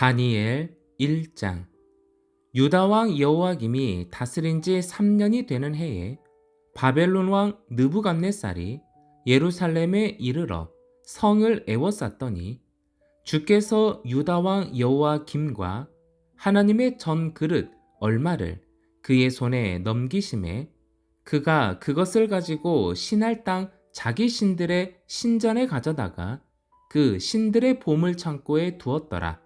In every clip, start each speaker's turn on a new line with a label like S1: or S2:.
S1: 다니엘 1장. 유다 왕 여호야김이 다스린 지 3년이 되는 해에 바벨론 왕 느부갓네살이 예루살렘에 이르러 성을 에워쌌더니 주께서 유다 왕 여호야김과 하나님의 전 그릇 얼마를 그의 손에 넘기심에 그가 그것을 가지고 신할 땅 자기 신들의 신전에 가져다가 그 신들의 보물 창고에 두었더라.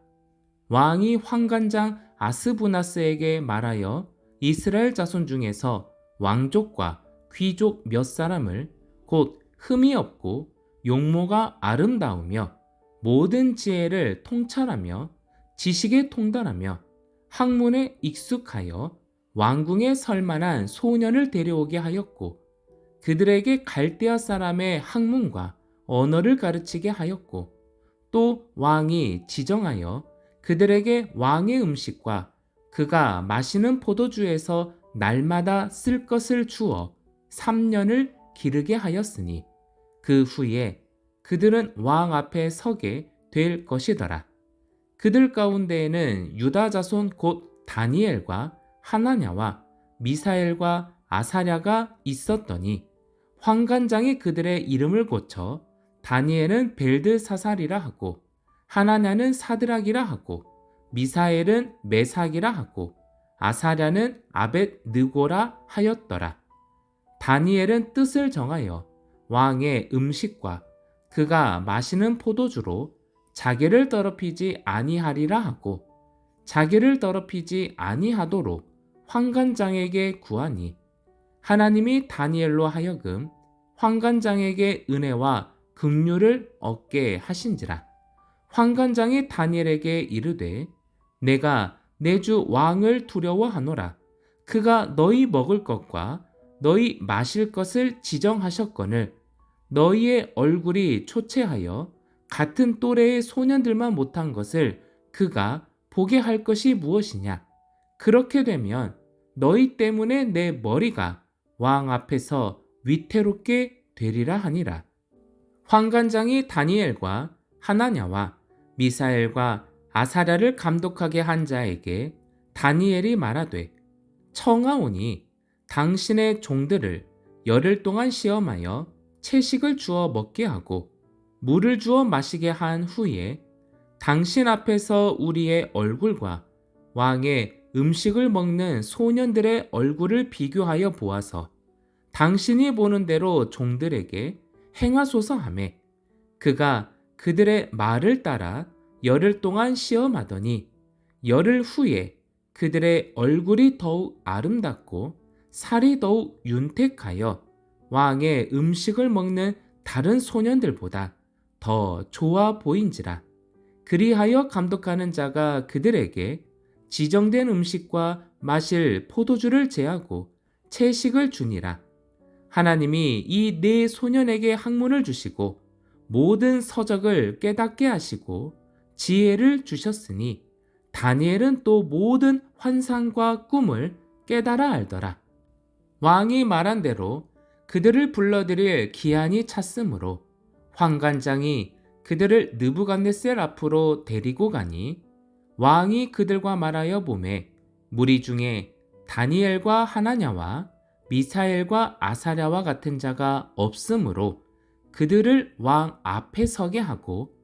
S1: 왕이 환관장 아스부나스에게 말하여 이스라엘 자손 중에서 왕족과 귀족 몇 사람을 곧 흠이 없고 용모가 아름다우며 모든 지혜를 통찰하며 지식에 통달하며 학문에 익숙하여 왕궁에 설 만한 소년을 데려오게 하였고 그들에게 갈대아 사람의 학문과 언어를 가르치게 하였고 또 왕이 지정하여 그들에게 왕의 음식과 그가 마시는 포도주에서 날마다 쓸 것을 주어 3년을 기르게 하였으니 그 후에 그들은 왕 앞에 서게 될 것이더라. 그들 가운데에는 유다 자손 곧 다니엘과 하나냐와 미사엘과 아사랴가 있었더니 환관장이 그들의 이름을 고쳐 다니엘은 벨드사살이라 하고 하나냐는 사드락이라 하고 미사엘은 메삭이라 하고 아사랴는 아벳 느고라 하였더라. 다니엘은 뜻을 정하여 왕의 음식과 그가 마시는 포도주로 자기를 더럽히지 아니하리라 하고 자기를 더럽히지 아니하도록 환관장에게 구하니 하나님이 다니엘로 하여금 환관장에게 은혜와 긍휼을 얻게 하신지라. 환관장이 다니엘에게 이르되 내가 내 주 왕을 두려워하노라. 그가 너희 먹을 것과 너희 마실 것을 지정하셨거늘 너희의 얼굴이 초췌하여 같은 또래의 소년들만 못한 것을 그가 보게 할 것이 무엇이냐. 그렇게 되면 너희 때문에 내 머리가 왕 앞에서 위태롭게 되리라 하니라. 환관장이 다니엘과 하나냐와 미사엘과 아사랴를 감독하게 한 자에게 다니엘이 말하되 청하오니 당신의 종들을 열흘 동안 시험하여 채식을 주어 먹게 하고 물을 주어 마시게 한 후에 당신 앞에서 우리의 얼굴과 왕의 음식을 먹는 소년들의 얼굴을 비교하여 보아서 당신이 보는 대로 종들에게 행하소서 하매 그가 그들의 말을 따라 열흘 동안 시험하더니 열흘 후에 그들의 얼굴이 더욱 아름답고 살이 더욱 윤택하여 왕의 음식을 먹는 다른 소년들보다 더 좋아 보인지라. 그리하여 감독하는 자가 그들에게 지정된 음식과 마실 포도주를 제하고 채식을 주니라. 하나님이 이 네 소년에게 학문을 주시고 모든 서적을 깨닫게 하시고 지혜를 주셨으니 다니엘은 또 모든 환상과 꿈을 깨달아 알더라. 왕이 말한 대로 그들을 불러들일 기한이 찼으므로 환관장이 그들을 느부갓네살 앞으로 데리고 가니 왕이 그들과 말하여 보매 무리 중에 다니엘과 하나냐와 미사엘과 아사랴와 같은 자가 없으므로 그들을 왕 앞에 서게 하고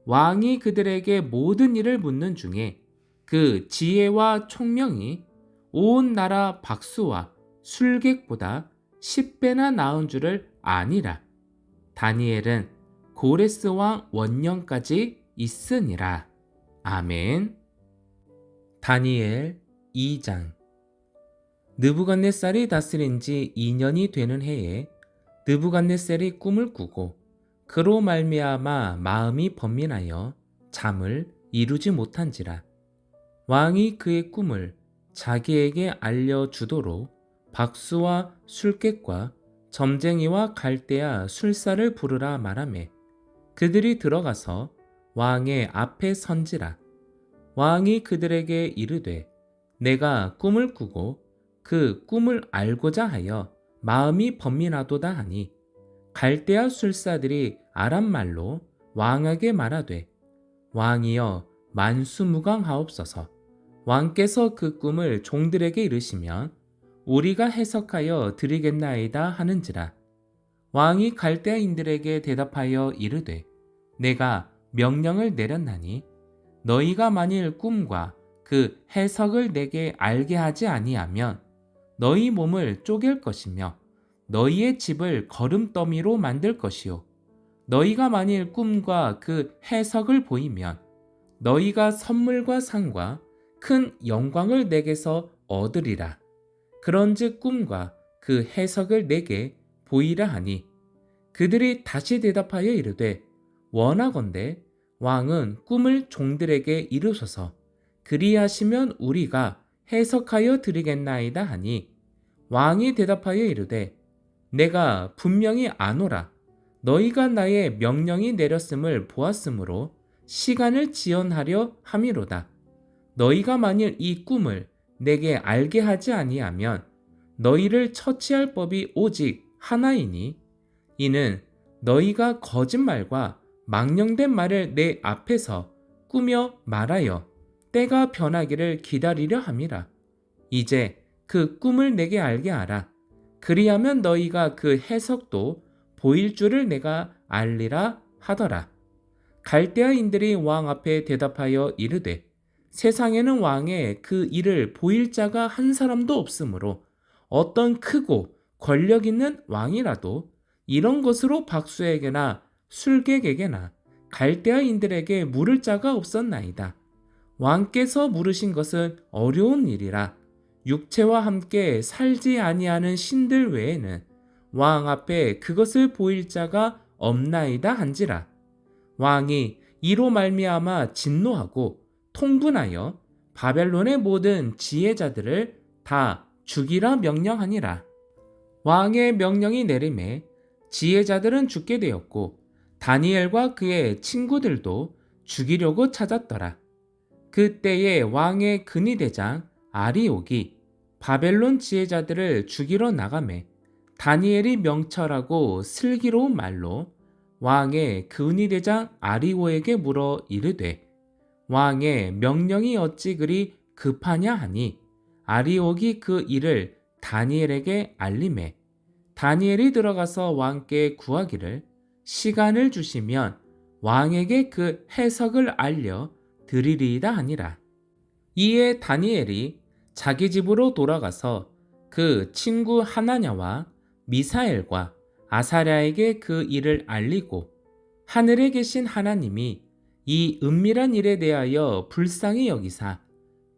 S1: 왕이 그들에게 모든 일을 묻는 중에 그 지혜와 총명이 온 나라 박수와 술객보다 10배나 나은 줄을 아니라. 다니엘은 고레스 왕 원년까지 있으니라. 아멘. 다니엘 2장. 느부갓네살이 다스린 지 2년이 되는 해에 느부갓네살이 꿈을 꾸고 그로 말미암아 마음이 번민하여 잠을 이루지 못한지라. 왕이 그의 꿈을 자기에게 알려주도록 박수와 술객과 점쟁이와 갈대아 술사를 부르라 말하매 그들이 들어가서 왕의 앞에 선지라. 왕이 그들에게 이르되 내가 꿈을 꾸고 그 꿈을 알고자 하여 마음이 번민하도다 하니 갈대아 술사들이 아람말로 왕에게 말하되 왕이여 만수무강하옵소서. 왕께서 그 꿈을 종들에게 이르시면 우리가 해석하여 드리겠나이다 하는지라. 왕이 갈대아인들에게 대답하여 이르되 내가 명령을 내렸나니 너희가 만일 꿈과 그 해석을 내게 알게 하지 아니하면 너희 몸을 쪼갤 것이며 너희의 집을 거름더미로 만들 것이요 너희가 만일 꿈과 그 해석을 보이면 너희가 선물과 상과 큰 영광을 내게서 얻으리라. 그런즉 꿈과 그 해석을 내게 보이라 하니 그들이 다시 대답하여 이르되 원하건대 왕은 꿈을 종들에게 이루소서. 그리하시면 우리가 해석하여 드리겠나이다 하니 왕이 대답하여 이르되 내가 분명히 아노라. 너희가 나의 명령이 내렸음을 보았으므로 시간을 지연하려 함이로다. 너희가 만일 이 꿈을 내게 알게 하지 아니하면 너희를 처치할 법이 오직 하나이니 이는 너희가 거짓말과 망령된 말을 내 앞에서 꾸며 말하여 때가 변하기를 기다리려 함이라. 이제 그 꿈을 내게 알게 하라. 그리하면 너희가 그 해석도 보일 줄을 내가 알리라 하더라. 갈대아인들이 왕 앞에 대답하여 이르되 세상에는 왕의 그 일을 보일 자가 한 사람도 없으므로 어떤 크고 권력 있는 왕이라도 이런 것으로 박수에게나 술객에게나 갈대아인들에게 물을 자가 없었나이다. 왕께서 물으신 것은 어려운 일이라 육체와 함께 살지 아니하는 신들 외에는 왕 앞에 그것을 보일 자가 없나이다 한지라. 왕이 이로 말미암아 진노하고 통분하여 바벨론의 모든 지혜자들을 다 죽이라 명령하니라. 왕의 명령이 내림에 지혜자들은 죽게 되었고 다니엘과 그의 친구들도 죽이려고 찾았더라. 그때에 왕의 근위대장 아리옥이 바벨론 지혜자들을 죽이러 나가매 다니엘이 명철하고 슬기로운 말로 왕의 근위대장 아리오에게 물어 이르되 왕의 명령이 어찌 그리 급하냐 하니 아리옥이 그 일을 다니엘에게 알림해 다니엘이 들어가서 왕께 구하기를 시간을 주시면 왕에게 그 해석을 알려 드리리이다 하니라. 이에 다니엘이 자기 집으로 돌아가서 그 친구 하나냐와 미사엘과 아사랴에게 그 일을 알리고 하늘에 계신 하나님이 이 은밀한 일에 대하여 불쌍히 여기사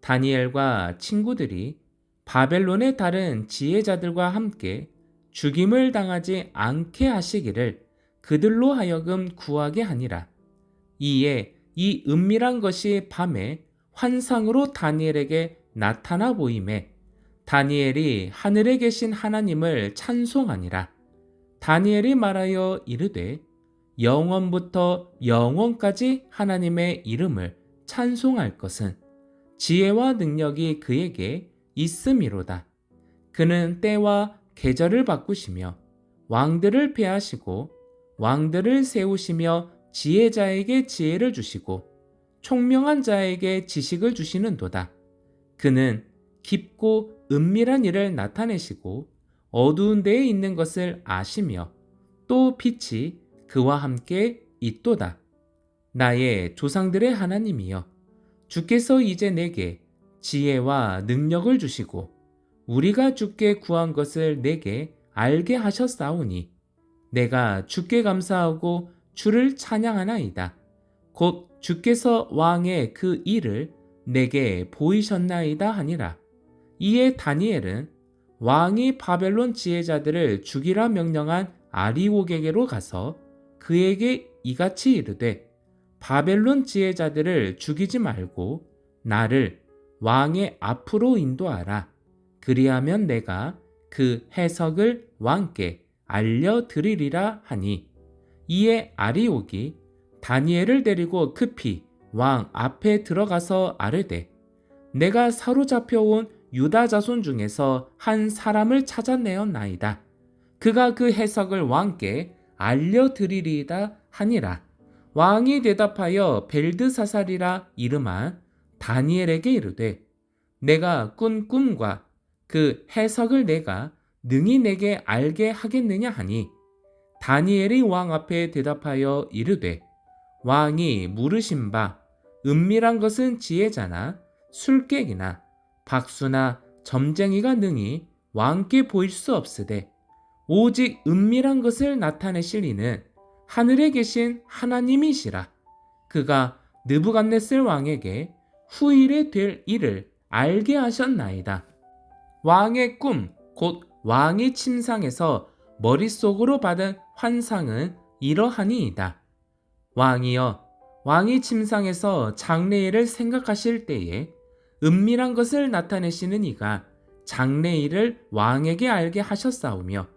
S1: 다니엘과 친구들이 바벨론의 다른 지혜자들과 함께 죽임을 당하지 않게 하시기를 그들로 하여금 구하게 하니라. 이에 이 은밀한 것이 밤에 환상으로 다니엘에게 나타나 보임에 다니엘이 하늘에 계신 하나님을 찬송하니라. 다니엘이 말하여 이르되 영원부터 영원까지 하나님의 이름을 찬송할 것은 지혜와 능력이 그에게 있음이로다. 그는 때와 계절을 바꾸시며 왕들을 폐하시고 왕들을 세우시며 지혜자에게 지혜를 주시고 총명한 자에게 지식을 주시는도다. 그는 깊고 은밀한 일을 나타내시고 어두운 데에 있는 것을 아시며 또 빛이 그와 함께 있도다. 나의 조상들의 하나님이여, 주께서 이제 내게 지혜와 능력을 주시고 우리가 주께 구한 것을 내게 알게 하셨사오니 내가 주께 감사하고 주를 찬양하나이다. 곧 주께서 왕의 그 일을 내게 보이셨나이다 하니라. 이에 다니엘은 왕이 바벨론 지혜자들을 죽이라 명령한 아리옥에게로 가서 그에게 이같이 이르되 바벨론 지혜자들을 죽이지 말고 나를 왕의 앞으로 인도하라. 그리하면 내가 그 해석을 왕께 알려드리리라 하니 이에 아리옥이 다니엘을 데리고 급히 왕 앞에 들어가서 아뢰되 내가 사로잡혀온 유다 자손 중에서 한 사람을 찾아내었나이다. 그가 그 해석을 왕께 알려드리리이다 하니라. 왕이 대답하여 벨드사살이라 이름한 다니엘에게 이르되 내가 꾼 꿈과 그 해석을 내가 능히 내게 알게 하겠느냐 하니 다니엘이 왕 앞에 대답하여 이르되 왕이 물으신 바 은밀한 것은 지혜자나 술객이나 박수나 점쟁이가 능히 왕께 보일 수 없으되 오직 은밀한 것을 나타내실 이는 하늘에 계신 하나님이시라. 그가 느부갓네살 왕에게 후일에 될 일을 알게 하셨나이다. 왕의 꿈, 곧 왕이 침상에서 머릿속으로 받은 환상은 이러하니이다. 왕이여, 왕이 침상에서 장래일을 생각하실 때에 은밀한 것을 나타내시는 이가 장래일을 왕에게 알게 하셨사오며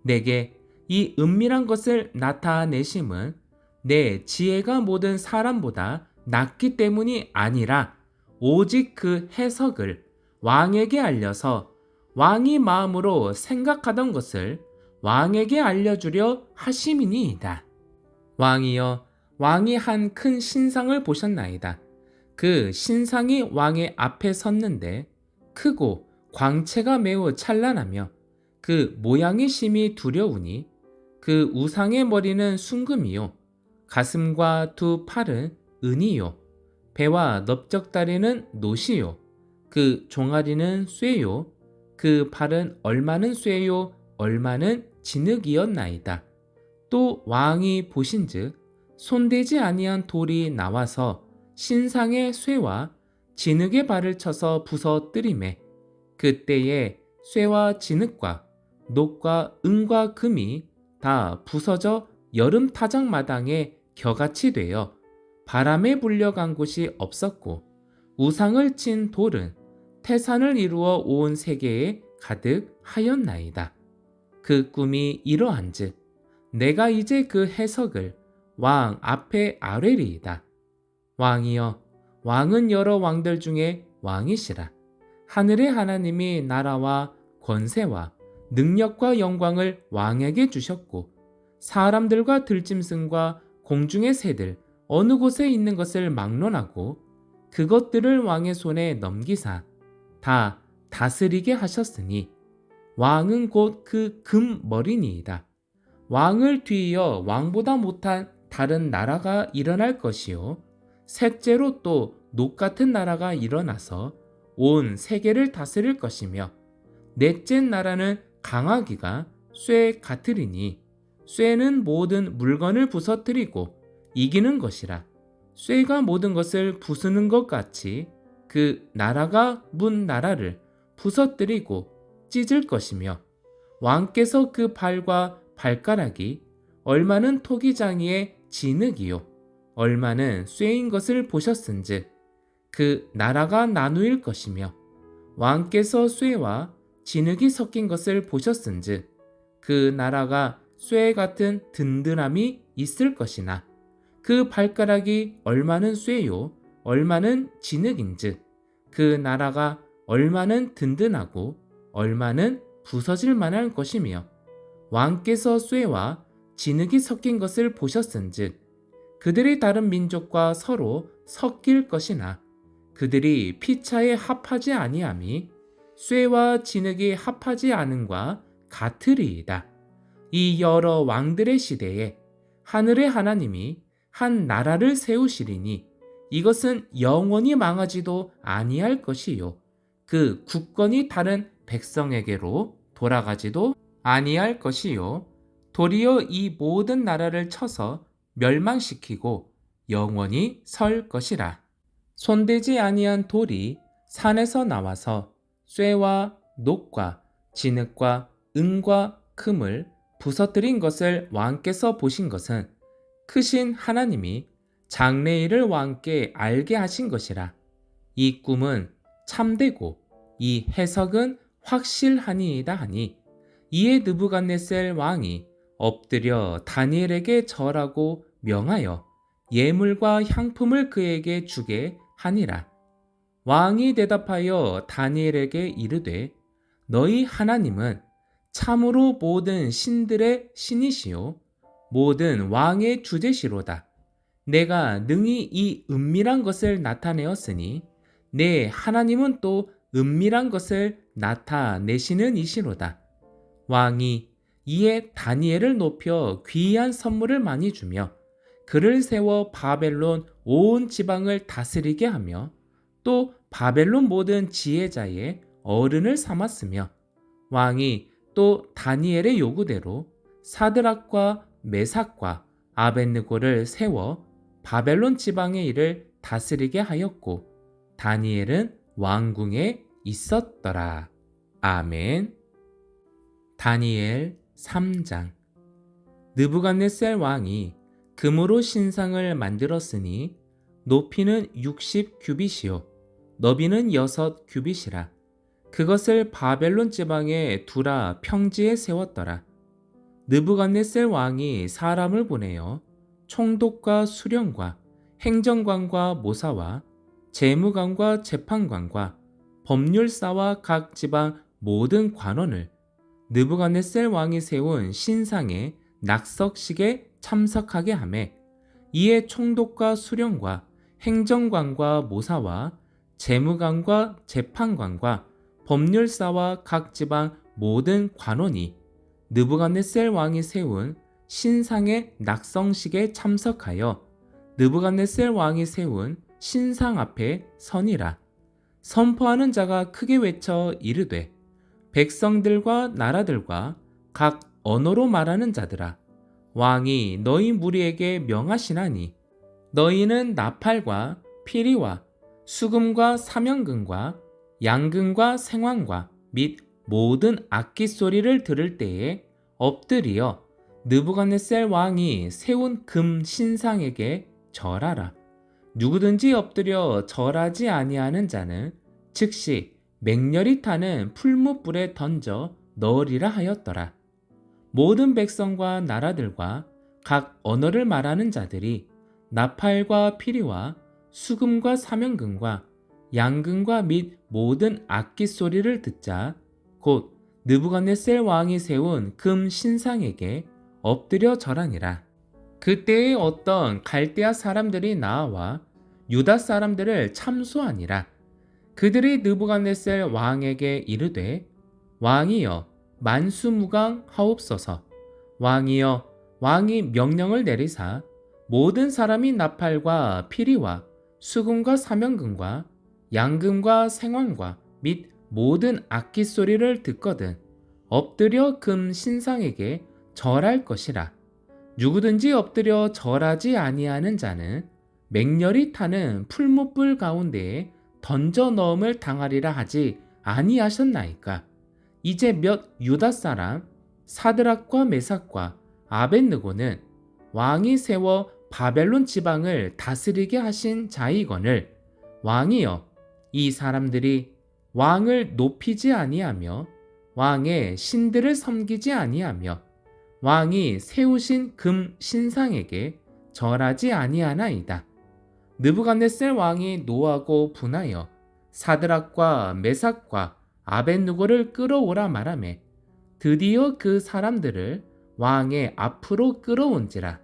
S1: 내게 이 은밀한 것을 나타내심은 내 지혜가 모든 사람보다 낫기 때문이 아니라 오직 그 해석을 왕에게 알려서 왕이 마음으로 생각하던 것을 왕에게 알려주려 하심이니이다. 왕이여, 왕이 한 큰 신상을 보셨나이다. 그 신상이 왕의 앞에 섰는데 크고 광채가 매우 찬란하며 그 모양이 심히 두려우니 그 우상의 머리는 순금이요 가슴과 두 팔은 은이요 배와 넓적다리는 노시요 그 종아리는 쇠요 그 발은 얼마는 쇠요 얼마는 진흙이었나이다. 또 왕이 보신즉 손대지 아니한 돌이 나와서 신상의 쇠와 진흙의 발을 쳐서 부서뜨리매 그때에 쇠와 진흙과 녹과 은과 금이 다 부서져 여름 타작마당에 겨같이 되어 바람에 불려간 곳이 없었고 우상을 친 돌은 태산을 이루어 온 세계에 가득 하였나이다. 그 꿈이 이러한즉 내가 이제 그 해석을 왕 앞에 아뢰리이다. 왕이여, 왕은 여러 왕들 중에 왕이시라. 하늘의 하나님이 나라와 권세와 능력과 영광을 왕에게 주셨고 사람들과 들짐승과 공중의 새들 어느 곳에 있는 것을 막론하고 그것들을 왕의 손에 넘기사 다 다스리게 하셨으니 왕은 곧 그 금머리니이다. 왕을 뒤이어 왕보다 못한 다른 나라가 일어날 것이요 셋째로 또 녹 같은 나라가 일어나서 온 세계를 다스릴 것이며 넷째 나라는 강하기가 쇠 같으리니 쇠는 모든 물건을 부서뜨리고 이기는 것이라. 쇠가 모든 것을 부수는 것 같이 그 나라가 문 나라를 부서뜨리고 찢을 것이며 왕께서 그 발과 발가락이 얼마는 토기장이의 진흙이요 얼마는 쇠인 것을 보셨은즉 그 나라가 나누일 것이며 왕께서 쇠와 진흙이 섞인 것을 보셨은즉 그 나라가 쇠 같은 든든함이 있을 것이나 그 발가락이 얼마는 쇠요 얼마는 진흙인즉 그 나라가 얼마는 든든하고 얼마는 부서질 만할 것이며 왕께서 쇠와 진흙이 섞인 것을 보셨은즉 그들이 다른 민족과 서로 섞일 것이나 그들이 피차에 합하지 아니함이 쇠와 진흙이 합하지 않음과 같으리이다. 이 여러 왕들의 시대에 하늘의 하나님이 한 나라를 세우시리니 이것은 영원히 망하지도 아니할 것이요 그 국권이 다른 백성에게로 돌아가지도 아니할 것이요 도리어 이 모든 나라를 쳐서 멸망시키고 영원히 설 것이라. 손대지 아니한 돌이 산에서 나와서 쇠와 녹과 진흙과 은과 금을 부서뜨린 것을 왕께서 보신 것은 크신 하나님이 장래일을 왕께 알게 하신 것이라. 이 꿈은 참되고 이 해석은 확실하니이다 하니 이에 느부갓네살 왕이 엎드려 다니엘에게 절하고 명하여 예물과 향품을 그에게 주게 하니라. 왕이 대답하여 다니엘에게 이르되 너희 하나님은 참으로 모든 신들의 신이시요 모든 왕의 주제시로다. 내가 능히 이 은밀한 것을 나타내었으니 내 하나님은 또 은밀한 것을 나타내시는 이시로다. 왕이 이에 다니엘을 높여 귀한 선물을 많이 주며 그를 세워 바벨론 온 지방을 다스리게 하며 또 바벨론 모든 지혜자의 어른을 삼았으며 왕이 또 다니엘의 요구대로 사드락과 메삭과 아벳느고를 세워 바벨론 지방의 일을 다스리게 하였고 다니엘은 왕궁에 있었더라. 아멘. 다니엘 3장. 느부갓네살 왕이 금으로 신상을 만들었으니 높이는 60규빗이요 너비는 6규빗이라. 그것을 바벨론 지방에 두라 평지에 세웠더라. 느부갓네살 왕이 사람을 보내어 총독과 수령과 행정관과 모사와 재무관과 재판관과 법률사와 각 지방 모든 관원을 느부갓네살 왕이 세운 신상의 낙석식에 참석하게 하매 이에 총독과 수령과 행정관과 모사와 재무관과 재판관과 법률사와 각 지방 모든 관원이 느부갓네살 왕이 세운 신상의 낙성식에 참석하여 느부갓네살 왕이 세운 신상 앞에 서니라. 선포하는 자가 크게 외쳐 이르되 백성들과 나라들과 각 언어로 말하는 자들아 왕이 너희 무리에게 명하시나니 너희는 나팔과 피리와 수금과 사명금과 양금과 생황과 및 모든 악기 소리를 들을 때에 엎드리어 느부갓네살 왕이 세운 금 신상에게 절하라. 누구든지 엎드려 절하지 아니하는 자는 즉시 맹렬히 타는 풀무불에 던져 넣으리라 하였더라. 모든 백성과 나라들과 각 언어를 말하는 자들이 나팔과 피리와 수금과 사명금과 양금과 및 모든 악기 소리를 듣자 곧 느부갓네살 왕이 세운 금 신상에게 엎드려 절하니라. 그때에 어떤 갈대아 사람들이 나와 유다 사람들을 참소하니라. 그들이 느부갓네살 왕에게 이르되 왕이여 만수무강하옵소서. 왕이여 왕이 명령을 내리사 모든 사람이 나팔과 피리와 수금과 사명금과 양금과 생황과 및 모든 악기 소리를 듣거든 엎드려 금 신상에게 절할 것이라. 누구든지 엎드려 절하지 아니하는 자는 맹렬히 타는 풀무불 가운데에 던져 넣음을 당하리라 하지 아니하셨나이까. 이제 몇 유다 사람 사드락과 메삭과 아벳느고는 왕이 세워 바벨론 지방을 다스리게 하신 자이거늘 왕이여 이 사람들이 왕을 높이지 아니하며 왕의 신들을 섬기지 아니하며 왕이 세우신 금 신상에게 절하지 아니하나이다. 느부갓네살 왕이 노하고 분하여 사드락과 메삭과 아벳느고를 끌어오라 말하매 드디어 그 사람들을 왕의 앞으로 끌어온지라.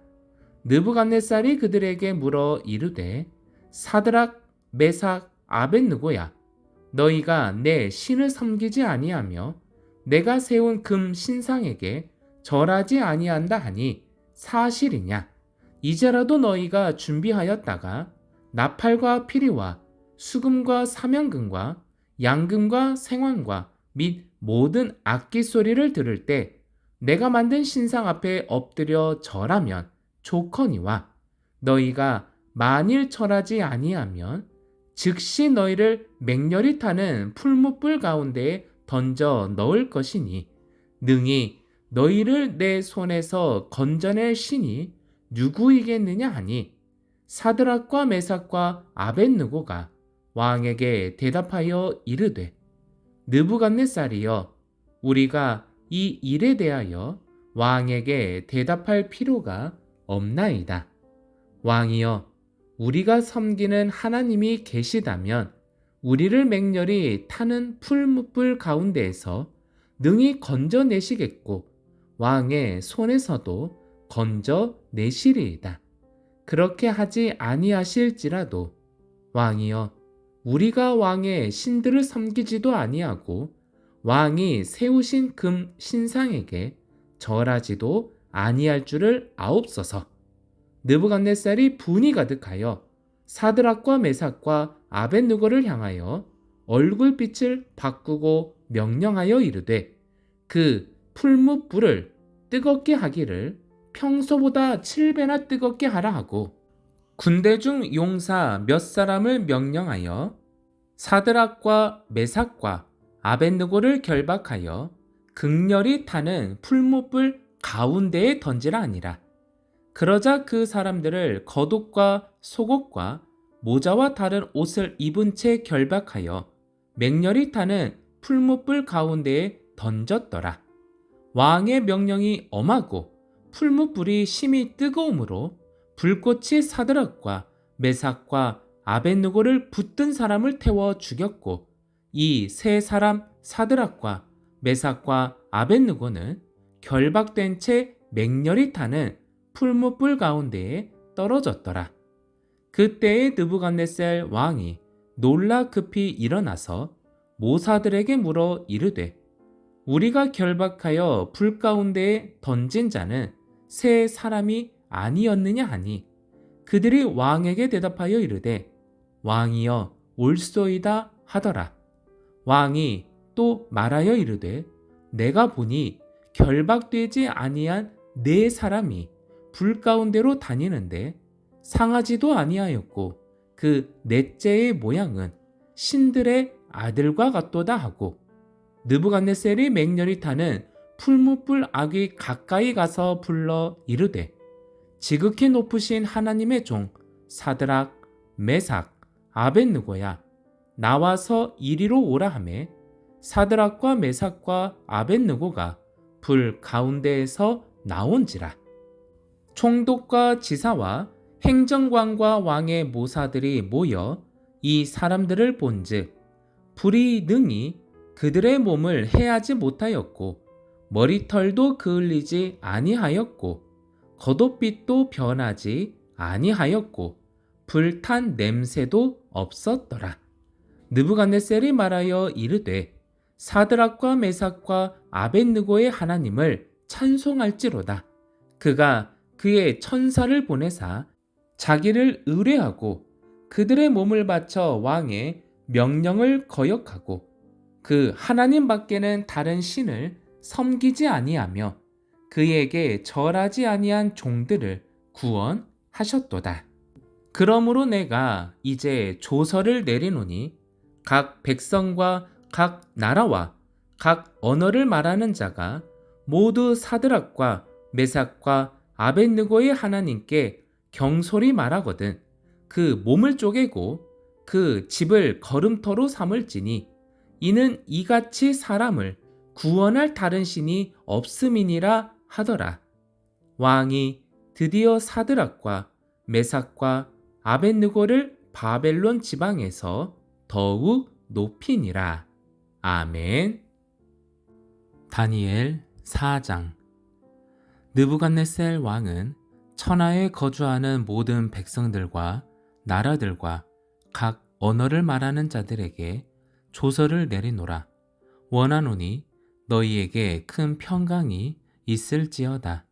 S1: 느부갓네살이 그들에게 물어 이르되 사드락 메삭 아벳느고야 너희가 내 신을 섬기지 아니하며 내가 세운 금 신상에게 절하지 아니한다 하니 사실이냐? 이제라도 너희가 준비하였다가 나팔과 피리와 수금과 사명금과 양금과 생황과 및 모든 악기 소리를 들을 때 내가 만든 신상 앞에 엎드려 절하면 좋거니와 너희가 만일 절하지 아니하면 즉시 너희를 맹렬히 타는 풀무불 가운데에 던져 넣을 것이니 능히 너희를 내 손에서 건져낼 신이 누구이겠느냐 하니 사드락과 메삭과 아벳느고가 왕에게 대답하여 이르되 느부갓네살이여 우리가 이 일에 대하여 왕에게 대답할 필요가 없나이다. 왕이여 우리가 섬기는 하나님이 계시다면 우리를 맹렬히 타는 풀무불 가운데에서 능히 건져내시겠고 왕의 손에서도 건져내시리이다. 그렇게 하지 아니하실지라도 왕이여 우리가 왕의 신들을 섬기지도 아니하고 왕이 세우신 금 신상에게 절하지도 아니할 줄을 아옵소서. 느부갓네살이 분이 가득하여 사드락과 메삭과 아벳느고를 향하여 얼굴빛을 바꾸고 명령하여 이르되 그 풀무불을 뜨겁게 하기를 평소보다 7배나 뜨겁게 하라 하고 군대 중 용사 몇 사람을 명령하여 사드락과 메삭과 아벳느고를 결박하여 극렬히 타는 풀무불 가운데에 던지라 하니라. 그러자 그 사람들을 겉옷과 속옷과 모자와 다른 옷을 입은 채 결박하여 맹렬히 타는 풀무불 가운데에 던졌더라. 왕의 명령이 엄하고 풀무불이 심히 뜨거움으로 불꽃이 사드락과 메삭과 아벳느고를 붙든 사람을 태워 죽였고 이 세 사람 사드락과 메삭과 아벳느고는 결박된 채 맹렬히 타는 풀무불 가운데에 떨어졌더라. 그때에 느부갓네살 왕이 놀라 급히 일어나서 모사들에게 물어 이르되 우리가 결박하여 불 가운데에 던진 자는 세 사람이 아니었느냐 하니 그들이 왕에게 대답하여 이르되 왕이여 옳소이다 하더라. 왕이 또 말하여 이르되 내가 보니 결박되지 아니한 네 사람이 불 가운데로 다니는데 상하지도 아니하였고 그 넷째의 모양은 신들의 아들과 같도다 하고 느부갓네살이 맹렬히 타는 풀무불 악이 가까이 가서 불러 이르되 지극히 높으신 하나님의 종 사드락 메삭 아벳느고야 나와서 이리로 오라 하매 사드락과 메삭과 아벳느고가 불 가운데에서 나온지라. 총독과 지사와 행정관과 왕의 모사들이 모여 이 사람들을 본즉 불이 능히 그들의 몸을 해하지 못하였고 머리털도 그을리지 아니하였고 겉옷빛도 변하지 아니하였고 불탄 냄새도 없었더라. 느부갓네살이 말하여 이르되 사드락과 메삭과 아벳느고의 하나님을 찬송할지로다. 그가 그의 천사를 보내사 자기를 의뢰하고 그들의 몸을 바쳐 왕의 명령을 거역하고 그 하나님 밖에는 다른 신을 섬기지 아니하며 그에게 절하지 아니한 종들을 구원하셨도다. 그러므로 내가 이제 조서를 내리노니 각 백성과 각 나라와 각 언어를 말하는 자가 모두 사드락과 메삭과 아벳느고의 하나님께 경솔히 말하거든 그 몸을 쪼개고 그 집을 걸음터로 삼을지니 이는 이같이 사람을 구원할 다른 신이 없음이니라 하더라. 왕이 드디어 사드락과 메삭과 아벳느고를 바벨론 지방에서 더욱 높이니라. 아멘. 다니엘 4장. 느부갓네살 왕은 천하에 거주하는 모든 백성들과 나라들과 각 언어를 말하는 자들에게 조서를 내리노라. 원하노니 너희에게 큰 평강이 있을지어다.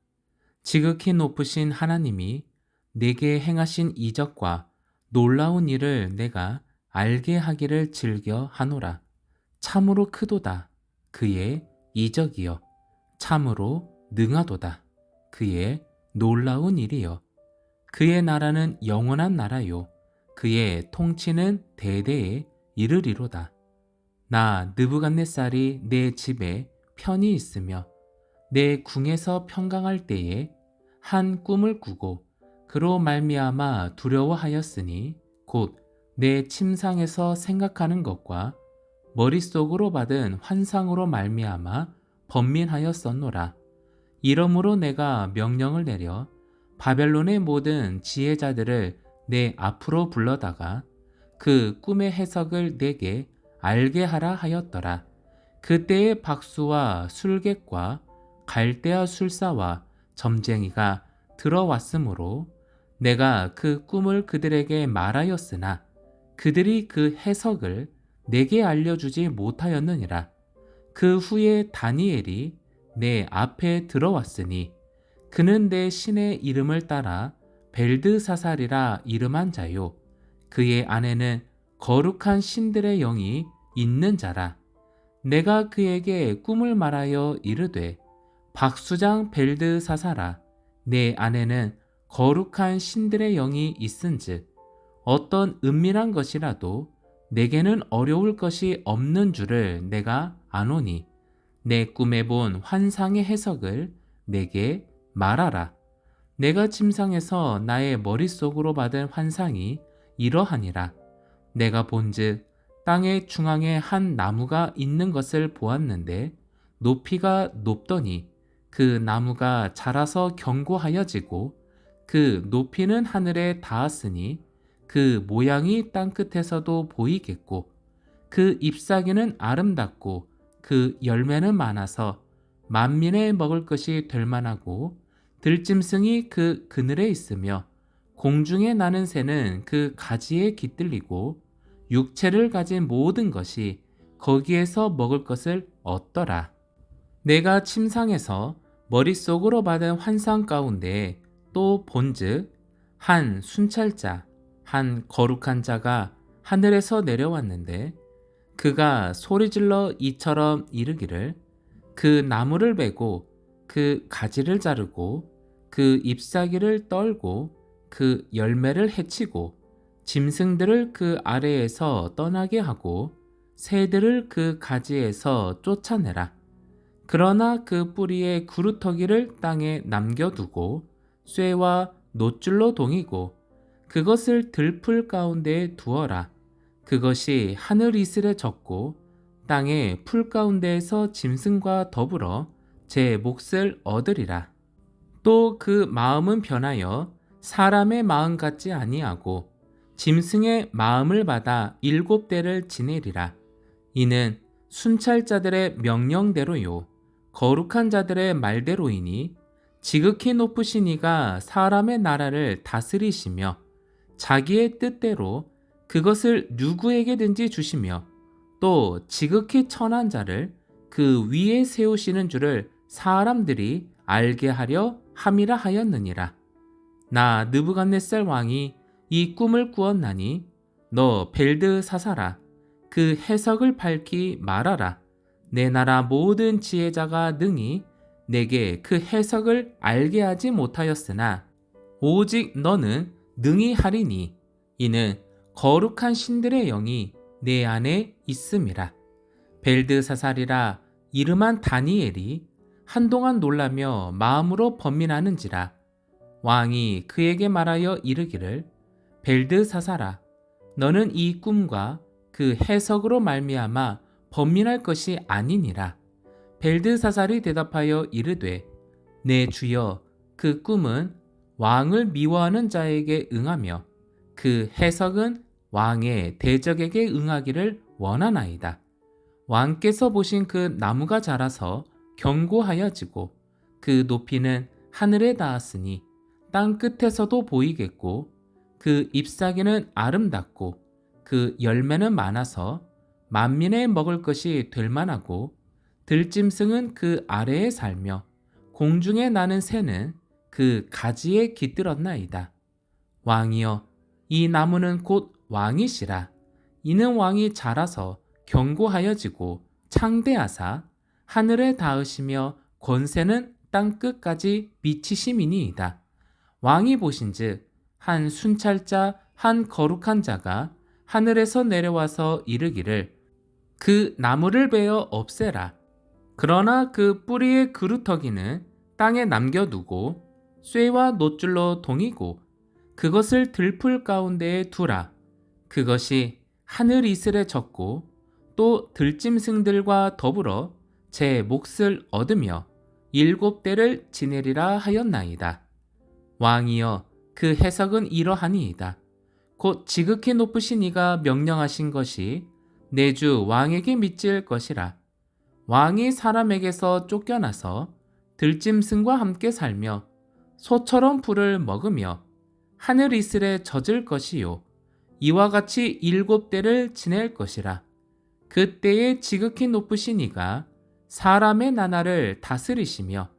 S1: 지극히 높으신 하나님이 내게 행하신 이적과 놀라운 일을 내가 알게 하기를 즐겨 하노라. 참으로 크도다. 그의 이적이여. 참으로 능하도다. 그의 놀라운 일이여. 그의 나라는 영원한 나라요. 그의 통치는 대대에 이르리로다. 나 느부갓네살이 내 집에 편히 있으며 내 궁에서 평강할 때에 한 꿈을 꾸고 그로 말미암아 두려워하였으니 곧 내 침상에서 생각하는 것과 머릿속으로 받은 환상으로 말미암아 번민하였었노라. 이러므로 내가 명령을 내려 바벨론의 모든 지혜자들을 내 앞으로 불러다가 그 꿈의 해석을 내게 알게 하라 하였더라. 그때의 박수와 술객과 갈대아 술사와 점쟁이가 들어왔으므로 내가 그 꿈을 그들에게 말하였으나 그들이 그 해석을 내게 알려주지 못하였느니라. 그 후에 다니엘이 내 앞에 들어왔으니 그는 내 신의 이름을 따라 벨드사살이라 이름한 자요, 그의 안에는 거룩한 신들의 영이 있는 자라. 내가 그에게 꿈을 말하여 이르되, 박수장 벨드사살아, 내 안에는 거룩한 신들의 영이 있은즉 어떤 은밀한 것이라도 내게는 어려울 것이 없는 줄을 내가 아노니, 내 꿈에 본 환상의 해석을 내게 말하라. 내가 침상에서 나의 머릿속으로 받은 환상이 이러하니라. 내가 본즉 땅의 중앙에 한 나무가 있는 것을 보았는데 높이가 높더니 그 나무가 자라서 견고하여지고 그 높이는 하늘에 닿았으니 그 모양이 땅끝에서도 보이겠고 그 잎사귀는 아름답고 그 열매는 많아서 만민의 먹을 것이 될 만하고 들짐승이 그 그늘에 있으며 공중에 나는 새는 그 가지에 깃들리고 육체를 가진 모든 것이 거기에서 먹을 것을 얻더라. 내가 침상에서 머릿속으로 받은 환상 가운데 또 본즉 한 순찰자, 한 거룩한 자가 하늘에서 내려왔는데 그가 소리질러 이처럼 이르기를, 그 나무를 베고 그 가지를 자르고 그 잎사귀를 떨고 그 열매를 해치고 짐승들을 그 아래에서 떠나게 하고 새들을 그 가지에서 쫓아내라. 그러나 그 뿌리의 구루터기를 땅에 남겨두고 쇠와 놋줄로 동이고 그것을 들풀 가운데에 두어라. 그것이 하늘 이슬에 젖고 땅의 풀 가운데에서 짐승과 더불어 제 몫을 얻으리라. 또 그 마음은 변하여 사람의 마음 같지 아니하고 짐승의 마음을 받아 7대를 지내리라. 이는 순찰자들의 명령대로요 거룩한 자들의 말대로이니 지극히 높으신 이가 사람의 나라를 다스리시며 자기의 뜻대로 그것을 누구에게든지 주시며 또 지극히 천한 자를 그 위에 세우시는 줄을 사람들이 알게 하려 함이라 하였느니라. 나 느부갓네살 왕이 이 꿈을 꾸었나니 너 벨드사살아, 그 해석을 밝히 말하라. 내 나라 모든 지혜자가 능히 내게 그 해석을 알게 하지 못하였으나 오직 너는 능히 하리니 이는 거룩한 신들의 영이 내 안에 있음이라. 벨드사살이라 이름한 다니엘이 한동안 놀라며 마음으로 번민하는지라. 왕이 그에게 말하여 이르기를, 벨드사살아, 너는 이 꿈과 그 해석으로 말미암아 번민할 것이 아니니라. 벨드사살이 대답하여 이르되, 내 주여, 그 꿈은 왕을 미워하는 자에게 응하며 그 해석은 왕의 대적에게 응하기를 원하나이다. 왕께서 보신 그 나무가 자라서 견고하여지고 그 높이는 하늘에 닿았으니 땅 끝에서도 보이겠고 그 잎사귀는 아름답고 그 열매는 많아서 만민의 먹을 것이 될 만하고 들짐승은 그 아래에 살며 공중에 나는 새는 그 가지에 깃들었나이다. 왕이여, 이 나무는 곧 왕이시라. 이는 왕이 자라서 견고하여지고 창대하사 하늘에 닿으시며 권세는 땅 끝까지 미치심이니이다. 왕이 보신즉 한 순찰자 한 거룩한 자가 하늘에서 내려와서 이르기를, 그 나무를 베어 없애라. 그러나 그 뿌리의 그루터기는 땅에 남겨두고 쇠와 놋줄로 동이고 그것을 들풀 가운데에 두라. 그것이 하늘 이슬에 젖고 또 들짐승들과 더불어 제 몫을 얻으며 7대를 지내리라 하였나이다. 왕이여, 그 해석은 이러하니이다. 곧 지극히 높으신 이가 명령하신 것이 내 주 왕에게 미칠 것이라. 왕이 사람에게서 쫓겨나서 들짐승과 함께 살며 소처럼 풀을 먹으며 하늘 이슬에 젖을 것이요 이와 같이 7대를 지낼 것이라. 그때에 지극히 높으신 이가 사람의 나라를 다스리시며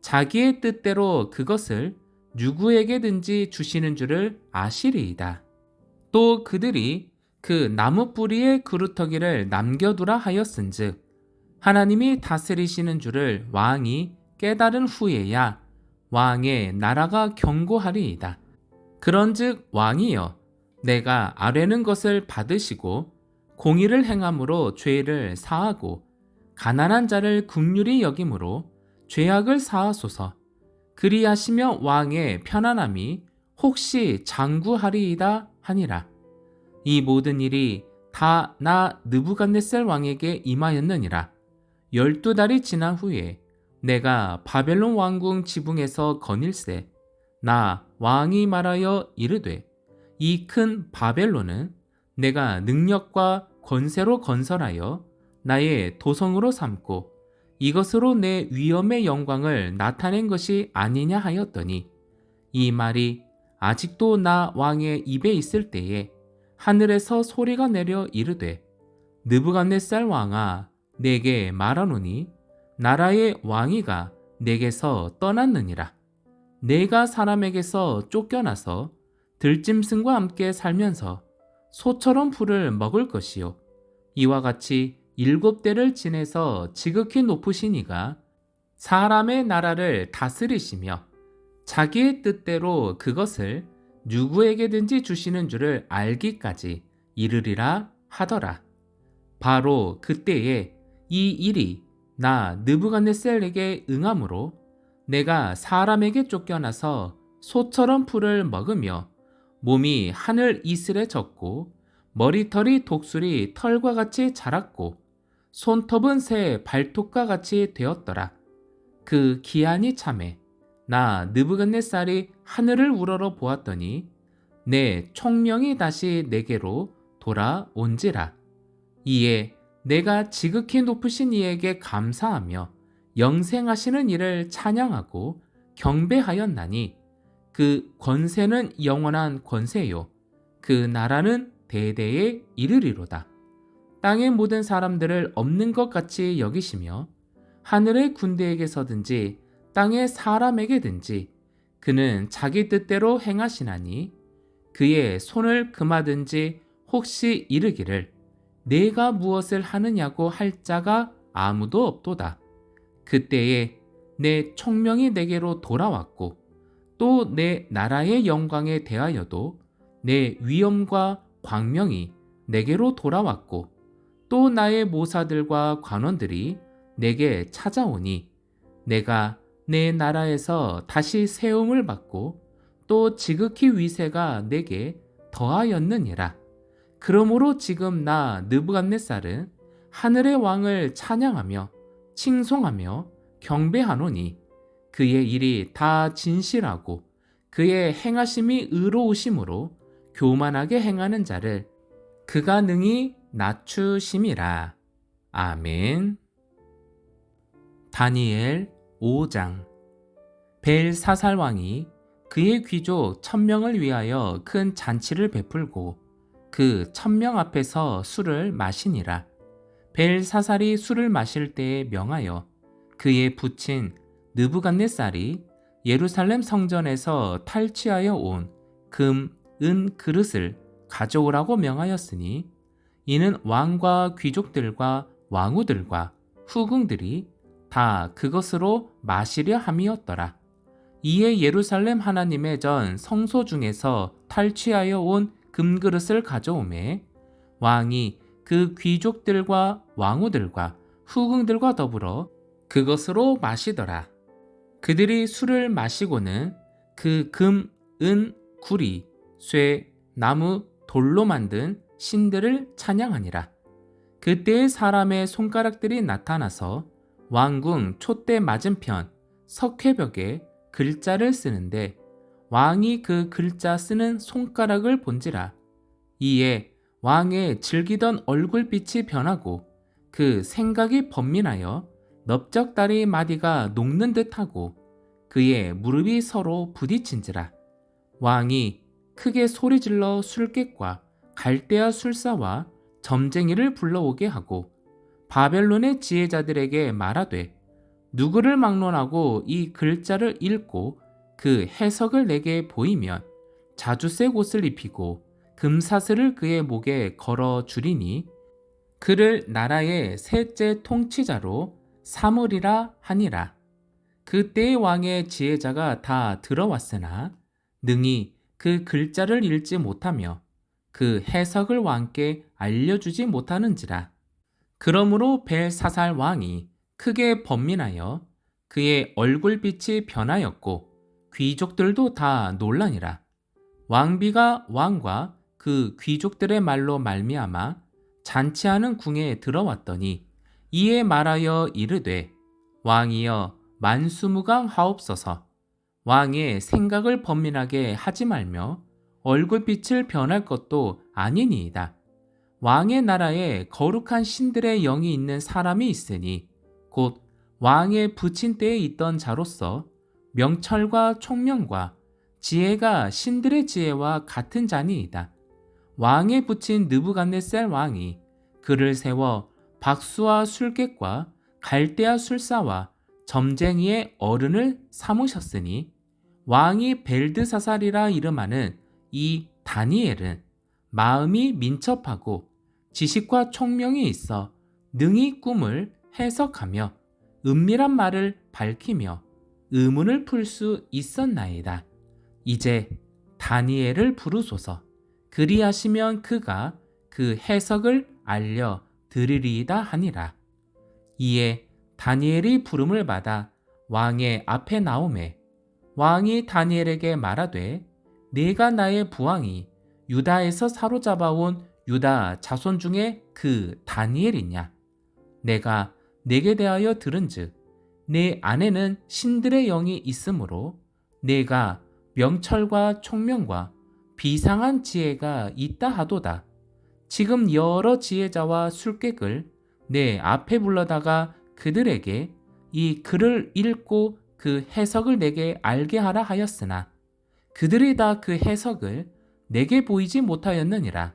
S1: 자기의 뜻대로 그것을 누구에게든지 주시는 줄을 아시리이다. 또 그들이 그 나무 뿌리에 그루터기를 남겨두라 하였은즉 하나님이 다스리시는 줄을 왕이 깨달은 후에야 왕의 나라가 견고하리이다. 그런즉 왕이여 내가 아뢰는 것을 받으시고 공의를 행함으로 죄를 사하고 가난한 자를 긍휼히 여김으로 죄악을 사하소서. 그리하시며 왕의 편안함이 혹시 장구하리이다 하니라. 이 모든 일이 다 나 느부갓네살 왕에게 임하였느니라. 12달이 지난 후에 내가 바벨론 왕궁 지붕에서 거닐세 나 왕이 말하여 이르되 이 큰 바벨론은 내가 능력과 권세로 건설하여 나의 도성으로 삼고 이것으로 내 위엄의 영광을 나타낸 것이 아니냐 하였더니 이 말이 아직도 나 왕의 입에 있을 때에 하늘에서 소리가 내려 이르되 느부갓네살 왕아 내게 말하노니 나라의 왕위가 내게서 떠났느니라. 내가 사람에게서 쫓겨나서 들짐승과 함께 살면서 소처럼 풀을 먹을 것이요 이와 같이 7대를 지내서 지극히 높으신 이가 사람의 나라를 다스리시며 자기의 뜻대로 그것을 누구에게든지 주시는 줄을 알기까지 이르리라 하더라. 바로 그때에 이 일이 나 느부갓네살에게 응함으로 내가 사람에게 쫓겨나서 소처럼 풀을 먹으며 몸이 하늘 이슬에 젖고 머리털이 독수리 털과 같이 자랐고 손톱은 새 발톱과 같이 되었더라. 그 기한이 참에 나 느부갓네살이 하늘을 우러러 보았더니 내 총명이 다시 내게로 돌아온지라. 이에 내가 지극히 높으신 이에게 감사하며 영생하시는 이를 찬양하고 경배하였나니 그 권세는 영원한 권세요 그 나라는 대대에 이르리로다. 땅의 모든 사람들을 없는 것 같이 여기시며 하늘의 군대에게서든지 땅의 사람에게든지 그는 자기 뜻대로 행하시나니 그의 손을 금하든지 혹시 이르기를 내가 무엇을 하느냐고 할 자가 아무도 없도다. 그때에 내 총명이 내게로 돌아왔고 또 내 나라의 영광에 대하여도 내 위엄과 광명이 내게로 돌아왔고 또 나의 모사들과 관원들이 내게 찾아오니 내가 내 나라에서 다시 세움을 받고 또 지극히 위세가 내게 더하였느니라. 그러므로 지금 나 느부갓네살은 하늘의 왕을 찬양하며 칭송하며 경배하노니 그의 일이 다 진실하고 그의 행하심이 의로우심으로 교만하게 행하는 자를 그가 능히 낮추심이라. 아멘. 다니엘 5장. 벨사살 왕이 그의 귀족 1000명을 위하여 큰 잔치를 베풀고 그 1000명 앞에서 술을 마시니라. 벨사살이 술을 마실 때에 명하여 그의 부친 느부갓네살이 예루살렘 성전에서 탈취하여 온 금, 은 그릇을 가져오라고 명하였으니 이는 왕과 귀족들과 왕후들과 후궁들이 다 그것으로 마시려 함이었더라. 이에 예루살렘 하나님의 전 성소 중에서 탈취하여 온 금그릇을 가져오매 왕이 그 귀족들과 왕후들과 후궁들과 더불어 그것으로 마시더라. 그들이 술을 마시고는 그 금, 은, 구리, 쇠, 나무, 돌로 만든 신들을 찬양하니라. 그때의 사람의 손가락들이 나타나서 왕궁 촛대 맞은편 석회벽에 글자를 쓰는데 왕이 그 글자 쓰는 손가락을 본지라. 이에 왕의 즐기던 얼굴빛이 변하고 그 생각이 번민하여 넓적다리 마디가 녹는 듯하고 그의 무릎이 서로 부딪힌지라. 왕이 크게 소리질러 술객과 갈대아 술사와 점쟁이를 불러오게 하고 바벨론의 지혜자들에게 말하되 누구를 막론하고 이 글자를 읽고 그 해석을 내게 보이면 자주색 옷을 입히고 금사슬을 그의 목에 걸어 주리니 그를 나라의 셋째 통치자로 삼으리라 하니라. 그때의 왕의 지혜자가 다 들어왔으나 능히 그 글자를 읽지 못하며 그 해석을 왕께 알려주지 못하는지라. 그러므로 벨사살 왕이 크게 번민하여 그의 얼굴빛이 변하였고 귀족들도 다 놀라니라. 왕비가 왕과 그 귀족들의 말로 말미암아 잔치하는 궁에 들어왔더니 이에 말하여 이르되 왕이여 만수무강 하옵소서. 왕의 생각을 번민하게 하지 말며 얼굴빛을 변할 것도 아니니이다. 왕의 나라에 거룩한 신들의 영이 있는 사람이 있으니 곧 왕의 부친 때에 있던 자로서 명철과 총명과 지혜가 신들의 지혜와 같은 자니이다. 왕의 부친 느부갓네살 왕이 그를 세워 박수와 술객과 갈대아 술사와 점쟁이의 어른을 삼으셨으니 왕이 벨드사살이라 이름하는 이 다니엘은 마음이 민첩하고 지식과 총명이 있어 능히 꿈을 해석하며 은밀한 말을 밝히며 의문을 풀 수 있었나이다. 이제 다니엘을 부르소서. 그리하시면 그가 그 해석을 알려 드리리이다 하니라. 이에 다니엘이 부름을 받아 왕의 앞에 나오매 왕이 다니엘에게 말하되 네가 나의 부왕이 유다에서 사로잡아온 유다 자손 중에 그 다니엘이냐? 내가 네게 대하여 들은즉 내 안에는 신들의 영이 있으므로 네가 명철과 총명과 비상한 지혜가 있다 하도다. 지금 여러 지혜자와 술객을 내 앞에 불러다가 그들에게 이 글을 읽고 그 해석을 내게 알게 하라 하였으나 그들이 다 그 해석을 내게 보이지 못하였느니라.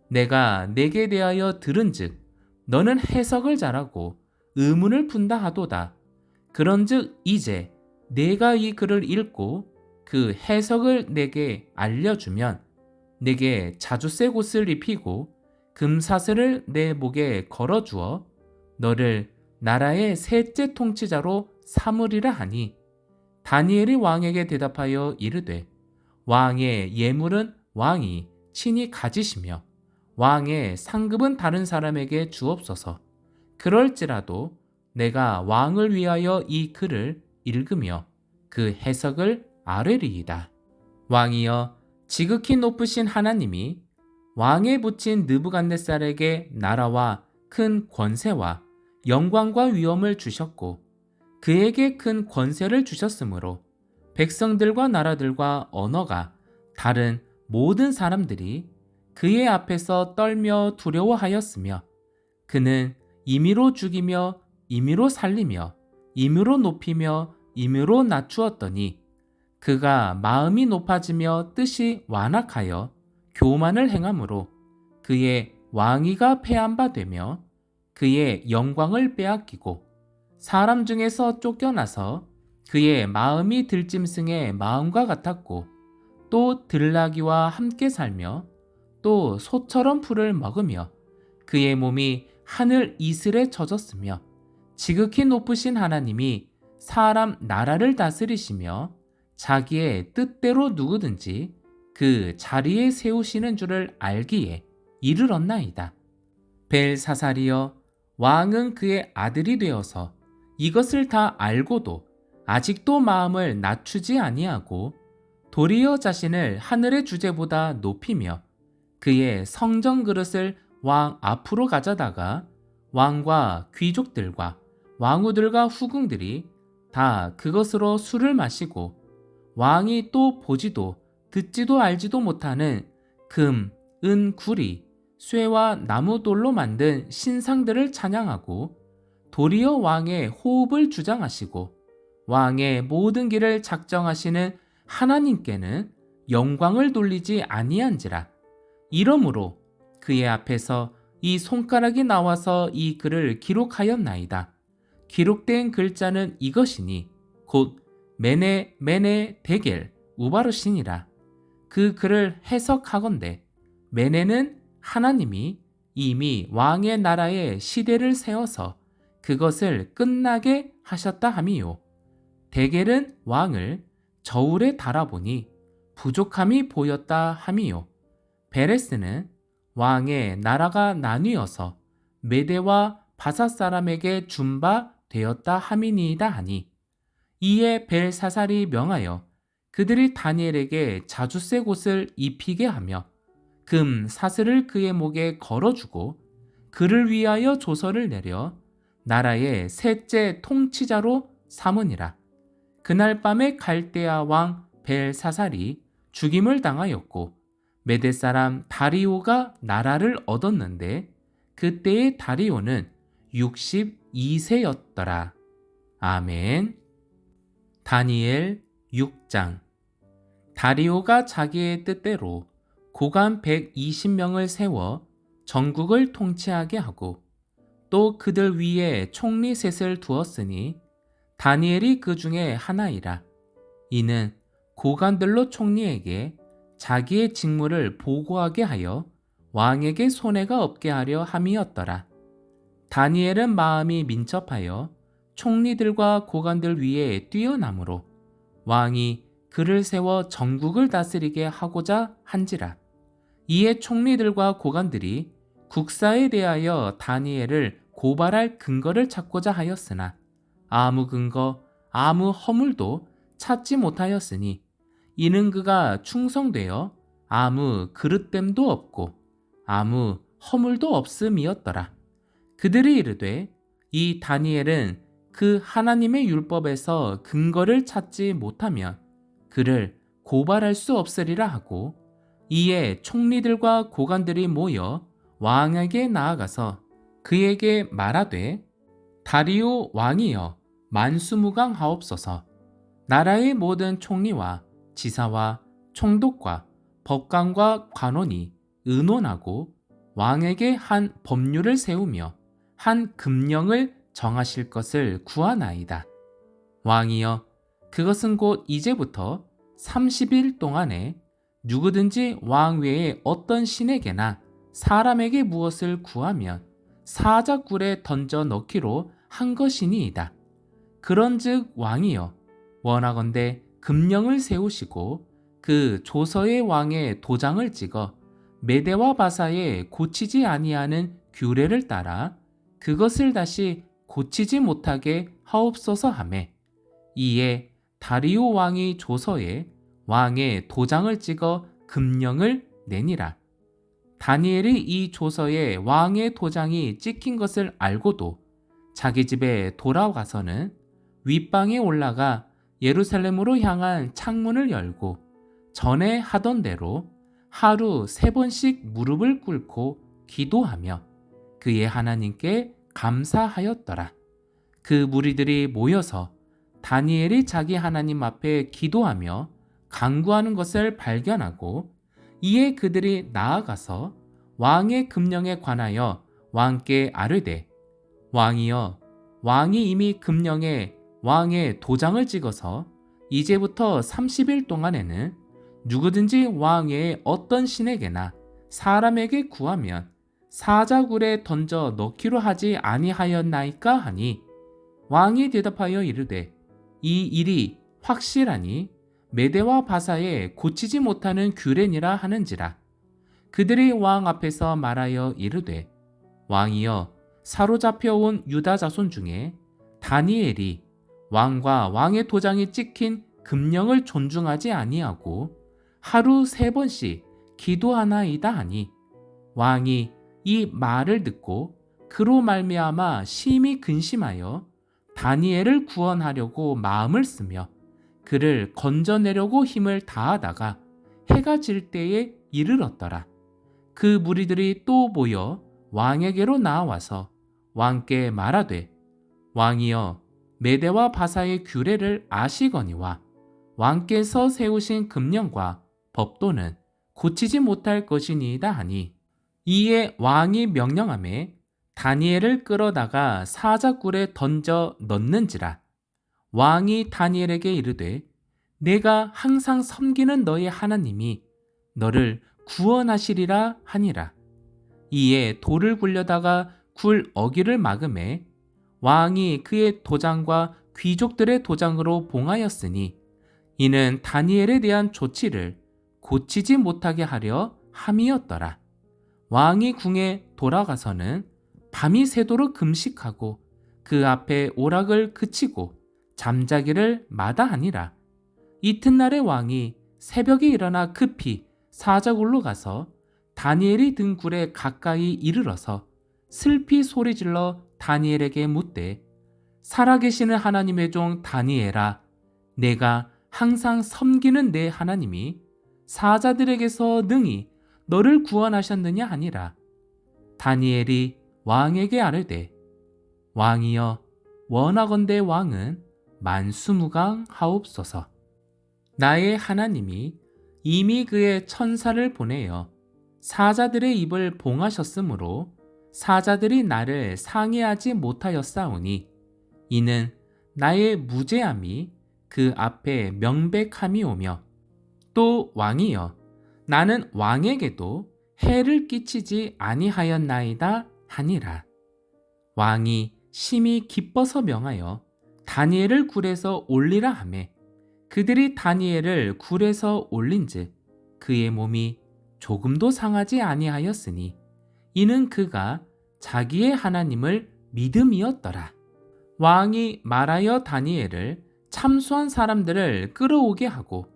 S1: 내가 내게 대하여 들은즉 너는 해석을 잘하고 의문을 푼다 하도다. 그런즉 이제 내가 이 글을 읽고 그 해석을 내게 알려주면 내게 자주색 옷을 입히고 금사슬을 내 목에 걸어주어 너를 나라의 셋째 통치자로 삼으리라 하니 다니엘이 왕에게 대답하여 이르되 왕의 예물은 왕이 친히 가지시며 왕의 상급은 다른 사람에게 주옵소서. 그럴지라도 내가 왕을 위하여 이 글을 읽으며 그 해석을 아뢰리이다. 왕이여 지극히 높으신 하나님이 왕에 붙인 느부갓네살에게 나라와 큰 권세와 영광과 위엄을 주셨고 그에게 큰 권세를 주셨으므로 백성들과 나라들과 언어가 다른 모든 사람들이 그의 앞에서 떨며 두려워하였으며 그는 임의로 죽이며 임의로 살리며 임의로 높이며 임의로 낮추었더니 그가 마음이 높아지며 뜻이 완악하여 교만을 행함으로 그의 왕위가 폐한바되며 그의 영광을 빼앗기고 사람 중에서 쫓겨나서 그의 마음이 들짐승의 마음과 같았고 또 들나귀와 함께 살며 또 소처럼 풀을 먹으며 그의 몸이 하늘 이슬에 젖었으며 지극히 높으신 하나님이 사람 나라를 다스리시며 자기의 뜻대로 누구든지 그 자리에 세우시는 줄을 알기에 이르렀나이다. 벨사살이여 왕은 그의 아들이 되어서 이것을 다 알고도 아직도 마음을 낮추지 아니하고 도리어 자신을 하늘의 주제보다 높이며 그의 성전 그릇을 왕 앞으로 가져다가 왕과 귀족들과 왕후들과 후궁들이 다 그것으로 술을 마시고 왕이 또 보지도 듣지도 알지도 못하는 금, 은, 구리, 쇠와 나무돌로 만든 신상들을 찬양하고 도리어 왕의 호흡을 주장하시고 왕의 모든 길을 작정하시는 하나님께는 영광을 돌리지 아니한지라. 이러므로 그의 앞에서 이 손가락이 나와서 이 글을 기록하였나이다. 기록된 글자는 이것이니 곧 메네 메네 데겔 우바르시니라. 그 글을 해석하건대 메네는 하나님이 이미 왕의 나라에 시대를 세워서 그것을 끝나게 하셨다 함이요. 데겔은 왕을 저울에 달아보니 부족함이 보였다 함이요. 베레스는 왕의 나라가 나뉘어서 메대와 바사 사람에게 준 바 되었다 함이니이다 하니, 이에 벨사살이 명하여 그들이 다니엘에게 자주색 옷을 입히게 하며 금 사슬을 그의 목에 걸어주고 그를 위하여 조서를 내려 나라의 셋째 통치자로 삼으니라. 그날 밤에 갈대아 왕 벨사살이 죽임을 당하였고 메대 사람 다리오가 나라를 얻었는데 그때의 다리오는 62세였더라. 아멘. 다니엘 6장. 다리오가 자기의 뜻대로 고관 120명을 세워 전국을 통치하게 하고 또 그들 위에 총리 셋을 두었으니 다니엘이 그 중에 하나이라. 이는 고관들로 총리에게 자기의 직무를 보고하게 하여 왕에게 손해가 없게 하려 함이었더라. 다니엘은 마음이 민첩하여 총리들과 고관들 위에 뛰어나므로 왕이 그를 세워 전국을 다스리게 하고자 한지라. 이에 총리들과 고관들이 국사에 대하여 다니엘을 고발할 근거를 찾고자 하였으나 아무 근거, 아무 허물도 찾지 못하였으니 이는 그가 충성되어 아무 그릇됨도 없고 아무 허물도 없음이었더라. 그들이 이르되 이 다니엘은 그 하나님의 율법에서 근거를 찾지 못하면 그를 고발할 수 없으리라 하고, 이에 총리들과 고관들이 모여 왕에게 나아가서 그에게 말하되 다리오 왕이여 만수무강하옵소서. 나라의 모든 총리와 지사와 총독과 법관과 관원이 의논하고 왕에게 한 법률을 세우며 한 금령을 정하실 것을 구하나이다. 왕이여 그것은 곧 이제부터 30일 동안에 누구든지 왕 외에 어떤 신에게나 사람에게 무엇을 구하면 사자굴에 던져 넣기로 한 것이니이다. 그런즉 왕이여 원하건대 금령을 세우시고 그 조서의 왕의 도장을 찍어 메대와 바사에 고치지 아니하는 규례를 따라 그것을 다시 고치지 못하게 하옵소서 하매, 이에 다리오 왕이 조서에 왕의 도장을 찍어 금령을 내니라. 다니엘이 이 조서에 왕의 도장이 찍힌 것을 알고도 자기 집에 돌아가서는 윗방에 올라가 예루살렘으로 향한 창문을 열고 전에 하던 대로 하루 3번씩 무릎을 꿇고 기도하며 그의 하나님께 감사하였더라. 그 무리들이 모여서 다니엘이 자기 하나님 앞에 기도하며 간구하는 것을 발견하고, 이에 그들이 나아가서 왕의 금령에 관하여 왕께 아뢰되 왕이여 왕이 이미 금령에 왕의 도장을 찍어서 이제부터 30일 동안에는 누구든지 왕 외에 어떤 신에게나 사람에게 구하면 사자굴에 던져 넣기로 하지 아니하였나이까 하니, 왕이 대답하여 이르되 이 일이 확실하니 메대와 바사에 고치지 못하는 규례니라 하는지라. 그들이 왕 앞에서 말하여 이르되 왕이여 사로잡혀 온 유다 자손 중에 다니엘이 왕과 왕의 도장이 찍힌 금령을 존중하지 아니하고 하루 3번씩 기도하나이다 하니, 왕이 이 말을 듣고 그로 말미암아 심히 근심하여 다니엘을 구원하려고 마음을 쓰며 그를 건져내려고 힘을 다하다가 해가 질 때에 이르렀더라. 그 무리들이 또 모여 왕에게로 나와서 왕께 말하되 왕이여 메대와 바사의 규례를 아시거니와 왕께서 세우신 금령과 법도는 고치지 못할 것이니이다 하니, 이에 왕이 명령하매 다니엘을 끌어다가 사자굴에 던져 넣는지라. 왕이 다니엘에게 이르되 내가 항상 섬기는 너의 하나님이 너를 구원하시리라 하니라. 이에 돌을 굴려다가 굴 어기를 막음에 왕이 그의 도장과 귀족들의 도장으로 봉하였으니, 이는 다니엘에 대한 조치를 고치지 못하게 하려 함이었더라. 왕이 궁에 돌아가서는 밤이 새도록 금식하고 그 앞에 오락을 그치고 잠자기를 마다하니라. 이튿날에 왕이 새벽에 일어나 급히 사자굴로 가서 다니엘이 든 굴에 가까이 이르러서 슬피 소리질러 다니엘에게 묻되, 살아계시는 하나님의 종 다니엘아, 내가 항상 섬기는 내 하나님이 사자들에게서 능히 너를 구원하셨느냐 하니라. 다니엘이 왕에게 아뢰되, 왕이여, 원하건대 왕은 만수무강하옵소서. 나의 하나님이 이미 그의 천사를 보내어 사자들의 입을 봉하셨으므로 사자들이 나를 상해하지 못하였사오니, 이는 나의 무죄함이 그 앞에 명백함이 오며, 또 왕이여, 나는 왕에게도 해를 끼치지 아니하였나이다 하니라. 왕이 심히 기뻐서 명하여 다니엘을 굴에서 올리라 하매 그들이 다니엘을 굴에서 올린즉 그의 몸이 조금도 상하지 아니하였으니, 이는 그가 자기의 하나님을 믿음이었더라. 왕이 말하여 다니엘을 참수한 사람들을 끌어오게 하고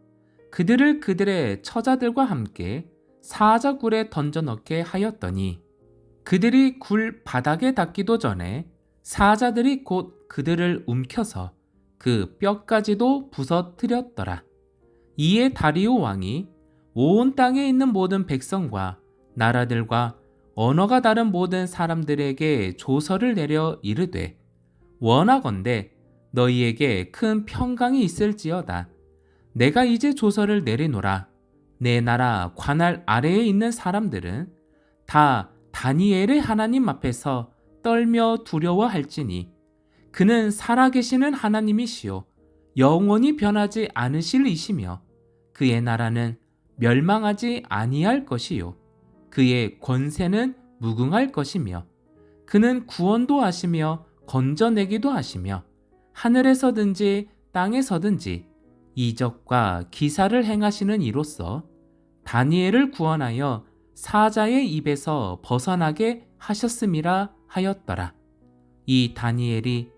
S1: 그들을 그들의 처자들과 함께 사자굴에 던져 넣게 하였더니, 그들이 굴 바닥에 닿기도 전에 사자들이 곧 그들을 움켜서 그 뼈까지도 부서뜨렸더라. 이에 다리오 왕이 온 땅에 있는 모든 백성과 나라들과 언어가 다른 모든 사람들에게 조서를 내려 이르되, 원하건대 너희에게 큰 평강이 있을지어다. 내가 이제 조서를 내리노라. 내 나라 관할 아래에 있는 사람들은 다 다니엘의 하나님 앞에서 떨며 두려워할지니, 그는 살아계시는 하나님이시요 영원히 변하지 않으실 이시며, 그의 나라는 멸망하지 아니할 것이요 그의 권세는 무궁할 것이며, 그는 구원도 하시며 건져내기도 하시며, 하늘에서든지 땅에서든지 이적과 기사를 행하시는 이로써 다니엘을 구원하여 사자의 입에서 벗어나게 하셨음이라 하였더라. 이 다니엘이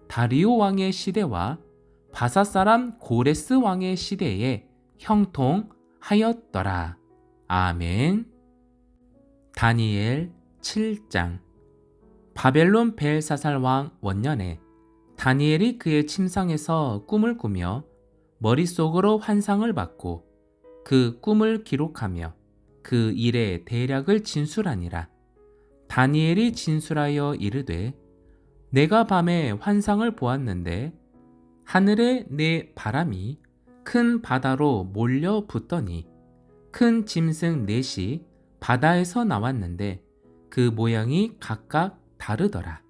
S1: 다리오 왕의 시대와 바사 사람 고레스 왕의 시대에 형통하였더라. 아멘. 다니엘 7장. 바벨론 벨사살 왕 원년에 다니엘이 그의 침상에서 꿈을 꾸며 머릿속으로 환상을 받고 그 꿈을 기록하며 그 일의 대략을 진술하니라. 다니엘이 진술하여 이르되, 내가 밤에 환상을 보았는데 하늘에 네 바람이 큰 바다로 몰려 붙더니 큰 짐승 넷이 바다에서 나왔는데 그 모양이 각각 다르더라.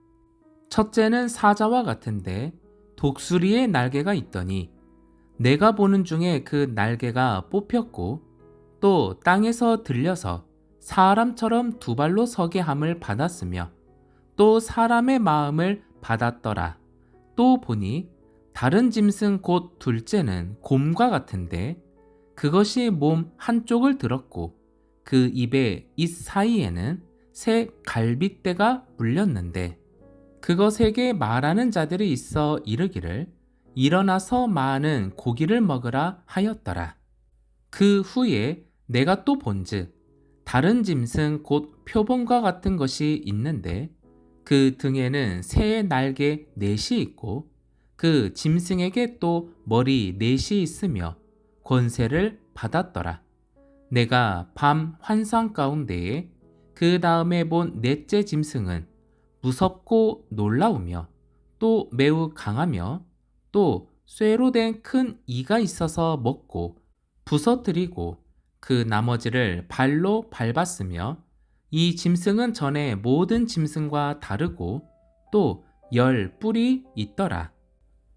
S1: 첫째는 사자와 같은데 독수리의 날개가 있더니 내가 보는 중에 그 날개가 뽑혔고 또 땅에서 들려서 사람처럼 두 발로 서게 함을 받았으며 또 사람의 마음을 받았더라. 또 보니 다른 짐승 곧 둘째는 곰과 같은데 그것이 몸 한쪽을 들었고 그 입의 잇 사이에는 새 갈빗대가 물렸는데 그것에게 말하는 자들이 있어 이르기를 일어나서 많은 고기를 먹으라 하였더라. 그 후에 내가 또 본즉 다른 짐승 곧 표범과 같은 것이 있는데 그 등에는 새의 날개 넷이 있고 그 짐승에게 또 머리 넷이 있으며 권세를 받았더라. 내가 밤 환상 가운데에 그 다음에 본 넷째 짐승은 무섭고 놀라우며 또 매우 강하며 또 쇠로 된 큰 이가 있어서 먹고 부서뜨리고 그 나머지를 발로 밟았으며 이 짐승은 전에 모든 짐승과 다르고 또 10뿔이 있더라.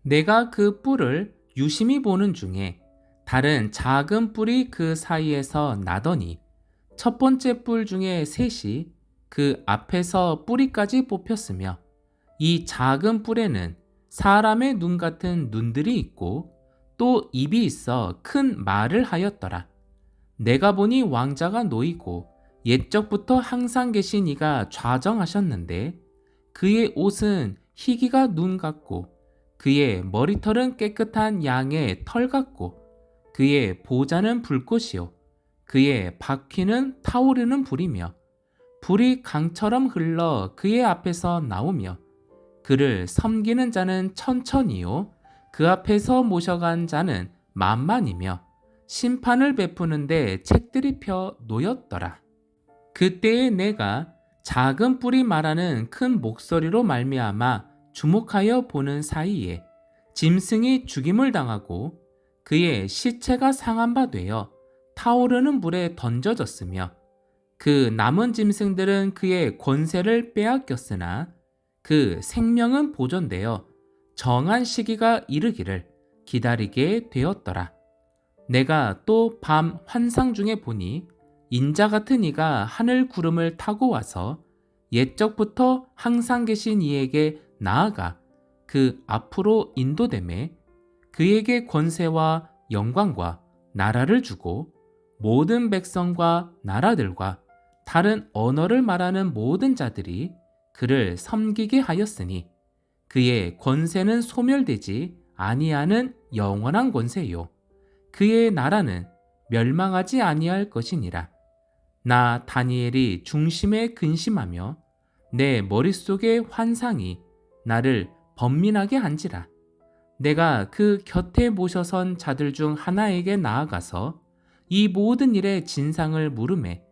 S1: 내가 그 뿔을 유심히 보는 중에 다른 작은 뿔이 그 사이에서 나더니 첫 번째 뿔 중에 셋이 그 앞에서 뿌리까지 뽑혔으며 이 작은 뿔에는 사람의 눈 같은 눈들이 있고 또 입이 있어 큰 말을 하였더라. 내가 보니 왕자가 놓이고 옛적부터 항상 계신 이가 좌정하셨는데 그의 옷은 희기가 눈 같고 그의 머리털은 깨끗한 양의 털 같고 그의 보좌는 불꽃이요 그의 바퀴는 타오르는 불이며 불이 강처럼 흘러 그의 앞에서 나오며 그를 섬기는 자는 천천히요 그 앞에서 모셔간 자는 만만이며 심판을 베푸는데 책들이 펴 놓였더라. 그때에 내가 작은 뿔이 말하는 큰 목소리로 말미암아 주목하여 보는 사이에 짐승이 죽임을 당하고 그의 시체가 상한 바 되어 타오르는 물에 던져졌으며 그 남은 짐승들은 그의 권세를 빼앗겼으나 그 생명은 보존되어 정한 시기가 이르기를 기다리게 되었더라. 내가 또 밤 환상 중에 보니 인자 같은 이가 하늘 구름을 타고 와서 옛적부터 항상 계신 이에게 나아가 그 앞으로 인도되매 그에게 권세와 영광과 나라를 주고 모든 백성과 나라들과 다른 언어를 말하는 모든 자들이 그를 섬기게 하였으니 그의 권세는 소멸되지 아니하는 영원한 권세요 그의 나라는 멸망하지 아니할 것이니라. 나 다니엘이 중심에 근심하며 내 머릿속의 환상이 나를 번민하게 한지라. 내가 그 곁에 모셔선 자들 중 하나에게 나아가서 이 모든 일의 진상을 물으매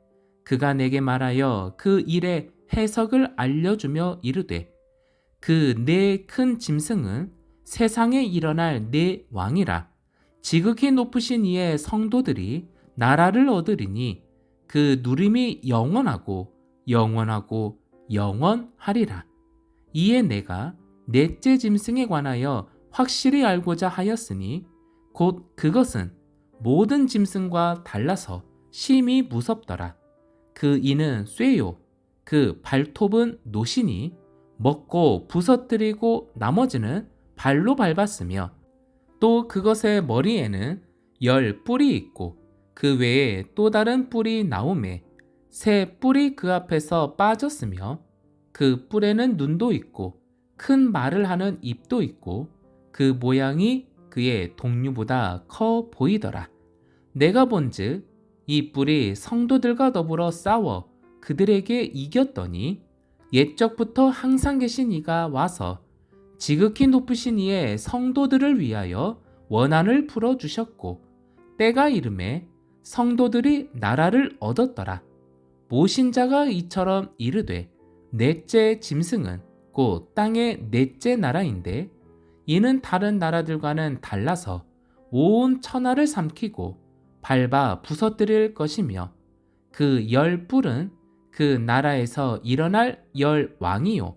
S1: 그가 내게 말하여 그 일의 해석을 알려주며 이르되 그 네 큰 짐승은 세상에 일어날 네 왕이라. 지극히 높으신 이의 성도들이 나라를 얻으리니 그 누림이 영원하고 영원하고 영원하리라. 이에 내가 넷째 짐승에 관하여 확실히 알고자 하였으니 곧 그것은 모든 짐승과 달라서 심히 무섭더라. 그 이는 쇠요 그 발톱은 노시니 먹고 부서뜨리고 나머지는 발로 밟았으며 또 그것의 머리에는 10뿔이 있고 그 외에 또 다른 뿔이 나오매 새 뿔이 그 앞에서 빠졌으며 그 뿔에는 눈도 있고 큰 말을 하는 입도 있고 그 모양이 그의 동류보다 커 보이더라. 내가 본즉 이 뿔이 성도들과 더불어 싸워 그들에게 이겼더니 옛적부터 항상 계신 이가 와서 지극히 높으신 이의 성도들을 위하여 원한을 풀어주셨고 때가 이름에 성도들이 나라를 얻었더라. 모신 자가 이처럼 이르되 넷째 짐승은 곧 땅의 넷째 나라인데 이는 다른 나라들과는 달라서 온 천하를 삼키고 밟아 부서뜨릴 것이며 그 10뿔은 그 나라에서 일어날 10왕이요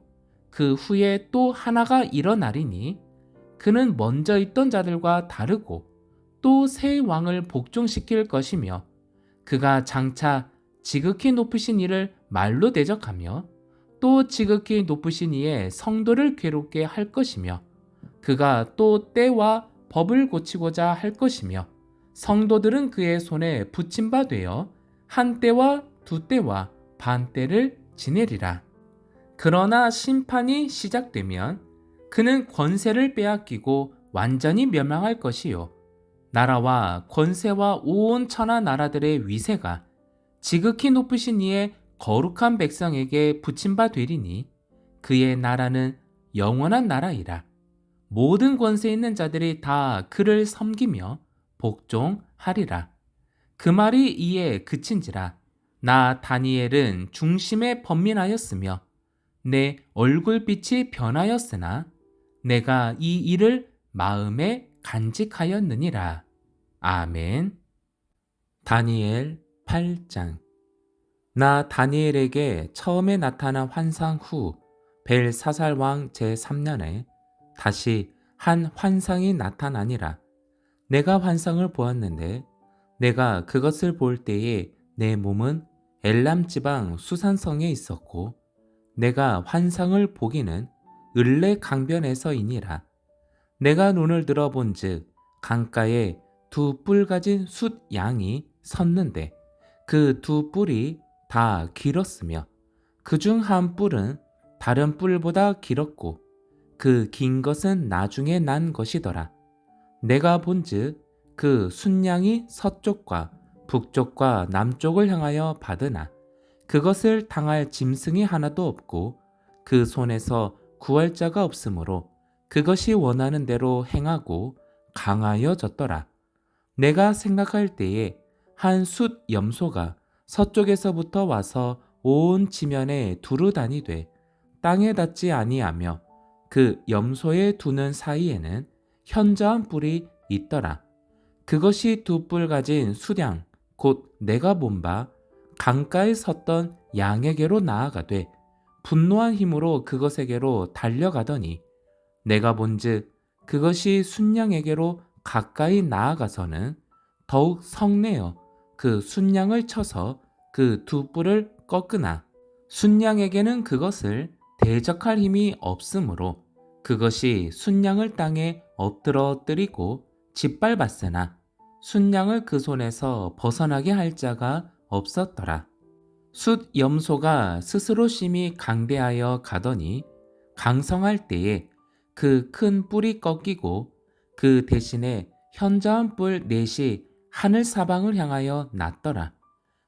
S1: 그 후에 또 하나가 일어나리니 그는 먼저 있던 자들과 다르고 또 새 왕을 복종시킬 것이며 그가 장차 지극히 높으신 이를 말로 대적하며 또 지극히 높으신 이의 성도를 괴롭게 할 것이며 그가 또 때와 법을 고치고자 할 것이며 성도들은 그의 손에 붙임 바 되어 한 때와 두 때와 반 때를 지내리라. 그러나 심판이 시작되면 그는 권세를 빼앗기고 완전히 멸망할 것이요 나라와 권세와 온 천하 나라들의 위세가 지극히 높으신 이의 거룩한 백성에게 붙임 바 되리니 그의 나라는 영원한 나라이라. 모든 권세 있는 자들이 다 그를 섬기며 복종하리라. 그 말이 이에 그친지라. 나 다니엘은 중심에 번민하였으며 내 얼굴빛이 변하였으나 내가 이 일을 마음에 간직하였느니라. 아멘. 다니엘 8장. 나 다니엘에게 처음에 나타난 환상 후 벨사살 왕 제3년에 다시 한 환상이 나타나니라. 내가 환상을 보았는데 내가 그것을 볼 때에 내 몸은 엘람 지방 수산성에 있었고 내가 환상을 보기는 을레 강변에서이니라. 내가 눈을 들어본즉 강가에 두 뿔 가진 숫 양이 섰는데 그 두 뿔이 다 길었으며 그중 한 뿔은 다른 뿔보다 길었고 그 긴 것은 나중에 난 것이더라. 내가 본즉 그 숫양이 서쪽과 북쪽과 남쪽을 향하여 받으나 그것을 당할 짐승이 하나도 없고 그 손에서 구할 자가 없으므로 그것이 원하는 대로 행하고 강하여졌더라. 내가 생각할 때에 한 숫 염소가 서쪽에서부터 와서 온 지면에 두루 다니되 땅에 닿지 아니하며 그 염소의 두는 사이에는 현저한 뿔이 있더라. 그것이 두 뿔 가진 수량 곧 내가 본 바 강가에 섰던 양에게로 나아가되 분노한 힘으로 그것에게로 달려가더니 내가 본즉 그것이 순양에게로 가까이 나아가서는 더욱 성내어 그 순양을 쳐서 그 두 뿔을 꺾으나 순양에게는 그것을 대적할 힘이 없으므로 그것이 순양을 땅에 엎드러뜨리고 짓밟았으나 순양을 그 손에서 벗어나게 할 자가 없었더라. 숫 염소가 스스로 심히 강대하여 가더니 강성할 때에 그 큰 뿔이 꺾이고 그 대신에 현저한 뿔 넷이 하늘 사방을 향하여 났더라.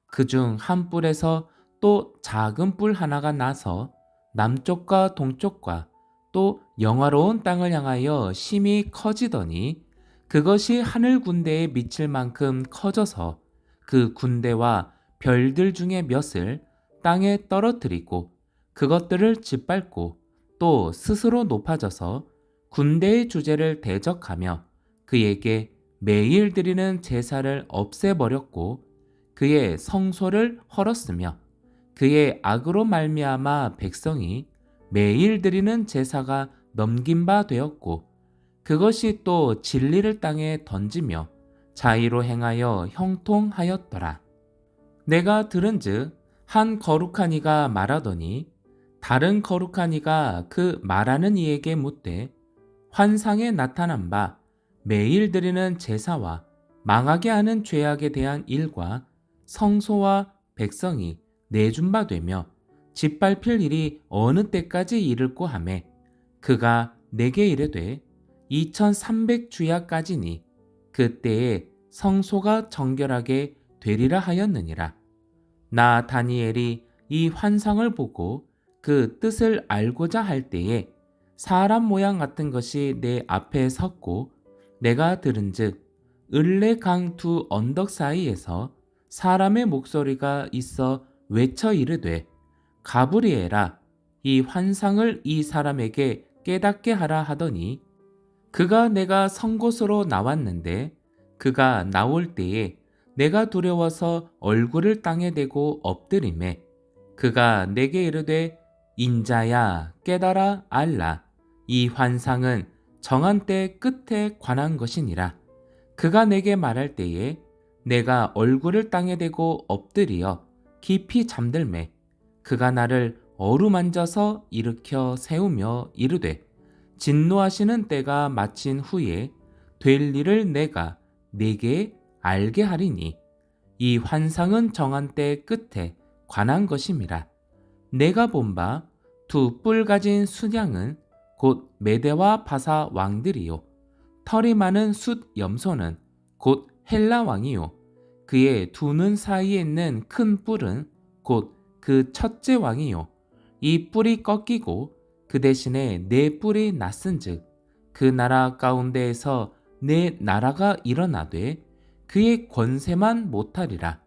S1: 그중 한 뿔에서 또 작은 뿔 하나가 나서 남쪽과 동쪽과 또 영화로운 땅을 향하여 심히 커지더니 그것이 하늘 군대에 미칠 만큼 커져서 그 군대와 별들 중에 몇을 땅에 떨어뜨리고 그것들을 짓밟고 또 스스로 높아져서 군대의 주제를 대적하며 그에게 매일 드리는 제사를 없애버렸고 그의 성소를 헐었으며 그의 악으로 말미암아 백성이 매일 드리는 제사가 넘긴 바 되었고 그것이 또 진리를 땅에 던지며 자의로 행하여 형통하였더라. 내가 들은즉 한 거룩한 이가 말하더니 다른 거룩한 이가 그 말하는 이에게 묻되 환상에 나타난 바 매일 드리는 제사와 망하게 하는 죄악에 대한 일과 성소와 백성이 내준 바 되며 짓밟힐 일이 어느 때까지 이를꼬 하매 그가 내게 이르되 2300주야까지니 그때에 성소가 정결하게 되리라 하였느니라. 나 다니엘이 이 환상을 보고 그 뜻을 알고자 할 때에 사람 모양 같은 것이 내 앞에 섰고 내가 들은즉 을레 강 두 언덕 사이에서 사람의 목소리가 있어 외쳐 이르되 가브리엘아 이 환상을 이 사람에게 깨닫게 하라 하더니 그가 내가 선 곳으로 나왔는데 그가 나올 때에 내가 두려워서 얼굴을 땅에 대고 엎드리매 그가 내게 이르되 인자야 깨달아 알라 이 환상은 정한 때 끝에 관한 것이니라. 그가 내게 말할 때에 내가 얼굴을 땅에 대고 엎드리어 깊이 잠들매 그가 나를 어루만져서 일으켜 세우며 이르되 진노하시는 때가 마친 후에 될 일을 내가 네게 알게 하리니 이 환상은 정한 때 끝에 관한 것임이라. 내가 본 바 두 뿔 가진 순양은 곧 메대와 바사 왕들이요 털이 많은 숫 염소는 곧 헬라 왕이요 그의 두 눈 사이에 있는 큰 뿔은 곧 그 첫째 왕이요 이 뿔이 꺾이고 그 대신에 네 뿔이 났은즉 그 나라 가운데에서 네 나라가 일어나되 그의 권세만 못하리라.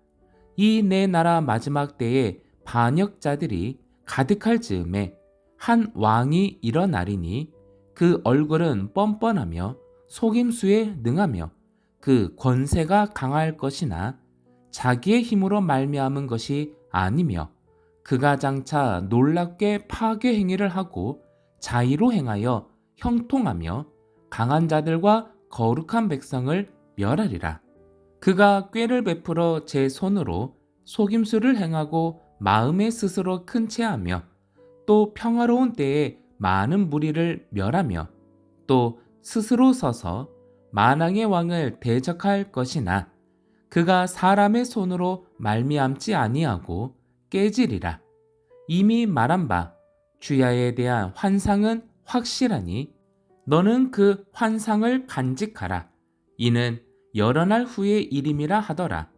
S1: 이 네 나라 마지막 때에 반역자들이 가득할 즈음에 한 왕이 일어나리니 그 얼굴은 뻔뻔하며 속임수에 능하며 그 권세가 강할 것이나 자기의 힘으로 말미암은 것이 아니며 그가 장차 놀랍게 파괴 행위를 하고 자의로 행하여 형통하며 강한 자들과 거룩한 백성을 멸하리라. 그가 꾀를 베풀어 제 손으로 속임수를 행하고 마음에 스스로 큰 채하며 또 평화로운 때에 많은 무리를 멸하며 또 스스로 서서 만왕의 왕을 대적할 것이나 그가 사람의 손으로 말미암지 아니하고 깨지리라. 이미 말한 바 주야에 대한 환상은 확실하니 너는 그 환상을 간직하라. 이는 여러 날 후의 일임이라 하더라.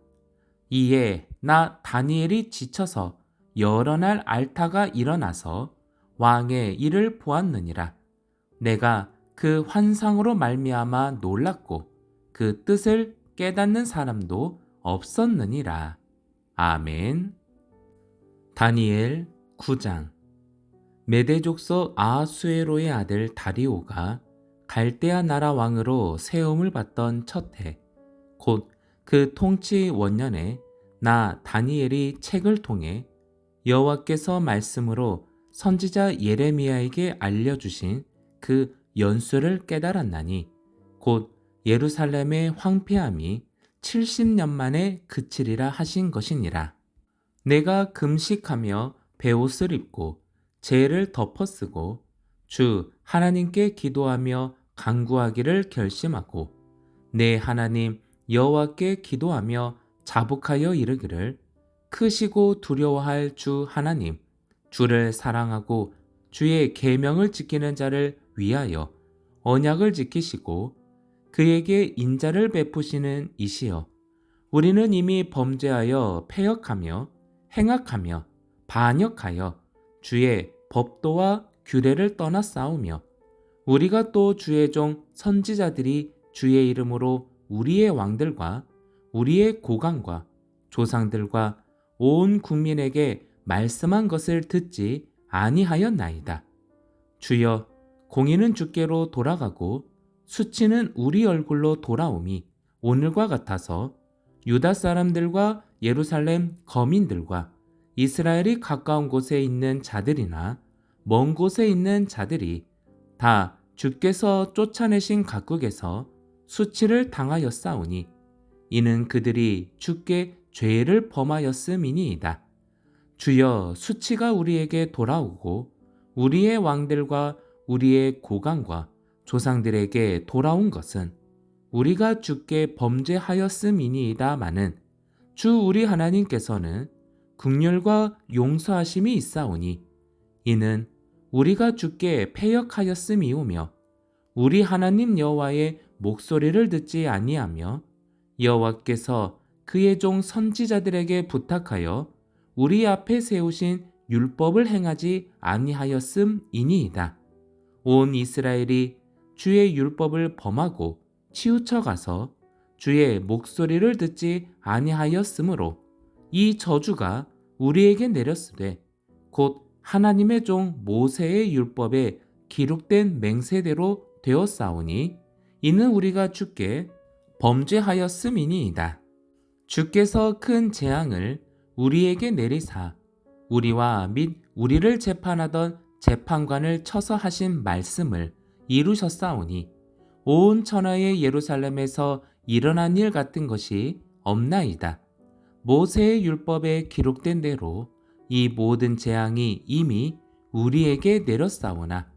S1: 이에 나 다니엘이 지쳐서 여러 날 앓다가 일어나서 왕의 일을 보았느니라. 내가 그 환상으로 말미암아 놀랐고 그 뜻을 깨닫는 사람도 없었느니라. 아멘. 다니엘 9장. 메대 족속 아하수에로의 아들 다리오가 갈대아 나라 왕으로 세움을 받던 첫 해, 곧 그 통치 원년에 나 다니엘이 책을 통해 여호와께서 말씀으로 선지자 예레미야에게 알려주신 그 연수를 깨달았나니 곧 예루살렘의 황폐함이 70년 만에 그치리라 하신 것이니라. 내가 금식하며 베옷을 입고 죄를 덮어쓰고 주 하나님께 기도하며 간구하기를 결심하고 내 하나님 여호와께 기도하며 자복하여 이르기를 크시고 두려워할 주 하나님 주를 사랑하고 주의 계명을 지키는 자를 위하여 언약을 지키시고 그에게 인자를 베푸시는 이시여 우리는 이미 범죄하여 패역하며 행악하며 반역하여 주의 법도와 규례를 떠나 싸우며 우리가 또 주의 종 선지자들이 주의 이름으로 우리의 왕들과 우리의 고관과 조상들과 온 국민에게 말씀한 것을 듣지 아니하였나이다. 주여 공의는 주께로 돌아가고 수치는 우리 얼굴로 돌아오미 오늘과 같아서 유다 사람들과 예루살렘 거민들과 이스라엘이 가까운 곳에 있는 자들이나 먼 곳에 있는 자들이 다 주께서 쫓아내신 각국에서 수치를 당하였사오니 이는 그들이 주께 죄를 범하였음이니이다. 주여 수치가 우리에게 돌아오고 우리의 왕들과 우리의 고관과 조상들에게 돌아온 것은 우리가 주께 범죄하였음이니이다마는 주 우리 하나님께서는 긍휼과 용서하심이 있사오니 이는 우리가 주께 패역하였음이오며 우리 하나님 여호와의 목소리를 듣지 아니하며 여호와께서 그의 종 선지자들에게 부탁하여 우리 앞에 세우신 율법을 행하지 아니하였음이니이다. 온 이스라엘이 주의 율법을 범하고 치우쳐 가서 주의 목소리를 듣지 아니하였으므로 이 저주가 우리에게 내렸으되 곧 하나님의 종 모세의 율법에 기록된 맹세대로 되었사오니 이는 우리가 주께 범죄하였음이니이다. 주께서 큰 재앙을 우리에게 내리사 우리와 및 우리를 재판하던 재판관을 쳐서 하신 말씀을 이루셨사오니 온 천하의 예루살렘에서 일어난 일 같은 것이 없나이다. 모세의 율법에 기록된 대로 이 모든 재앙이 이미 우리에게 내렸사오나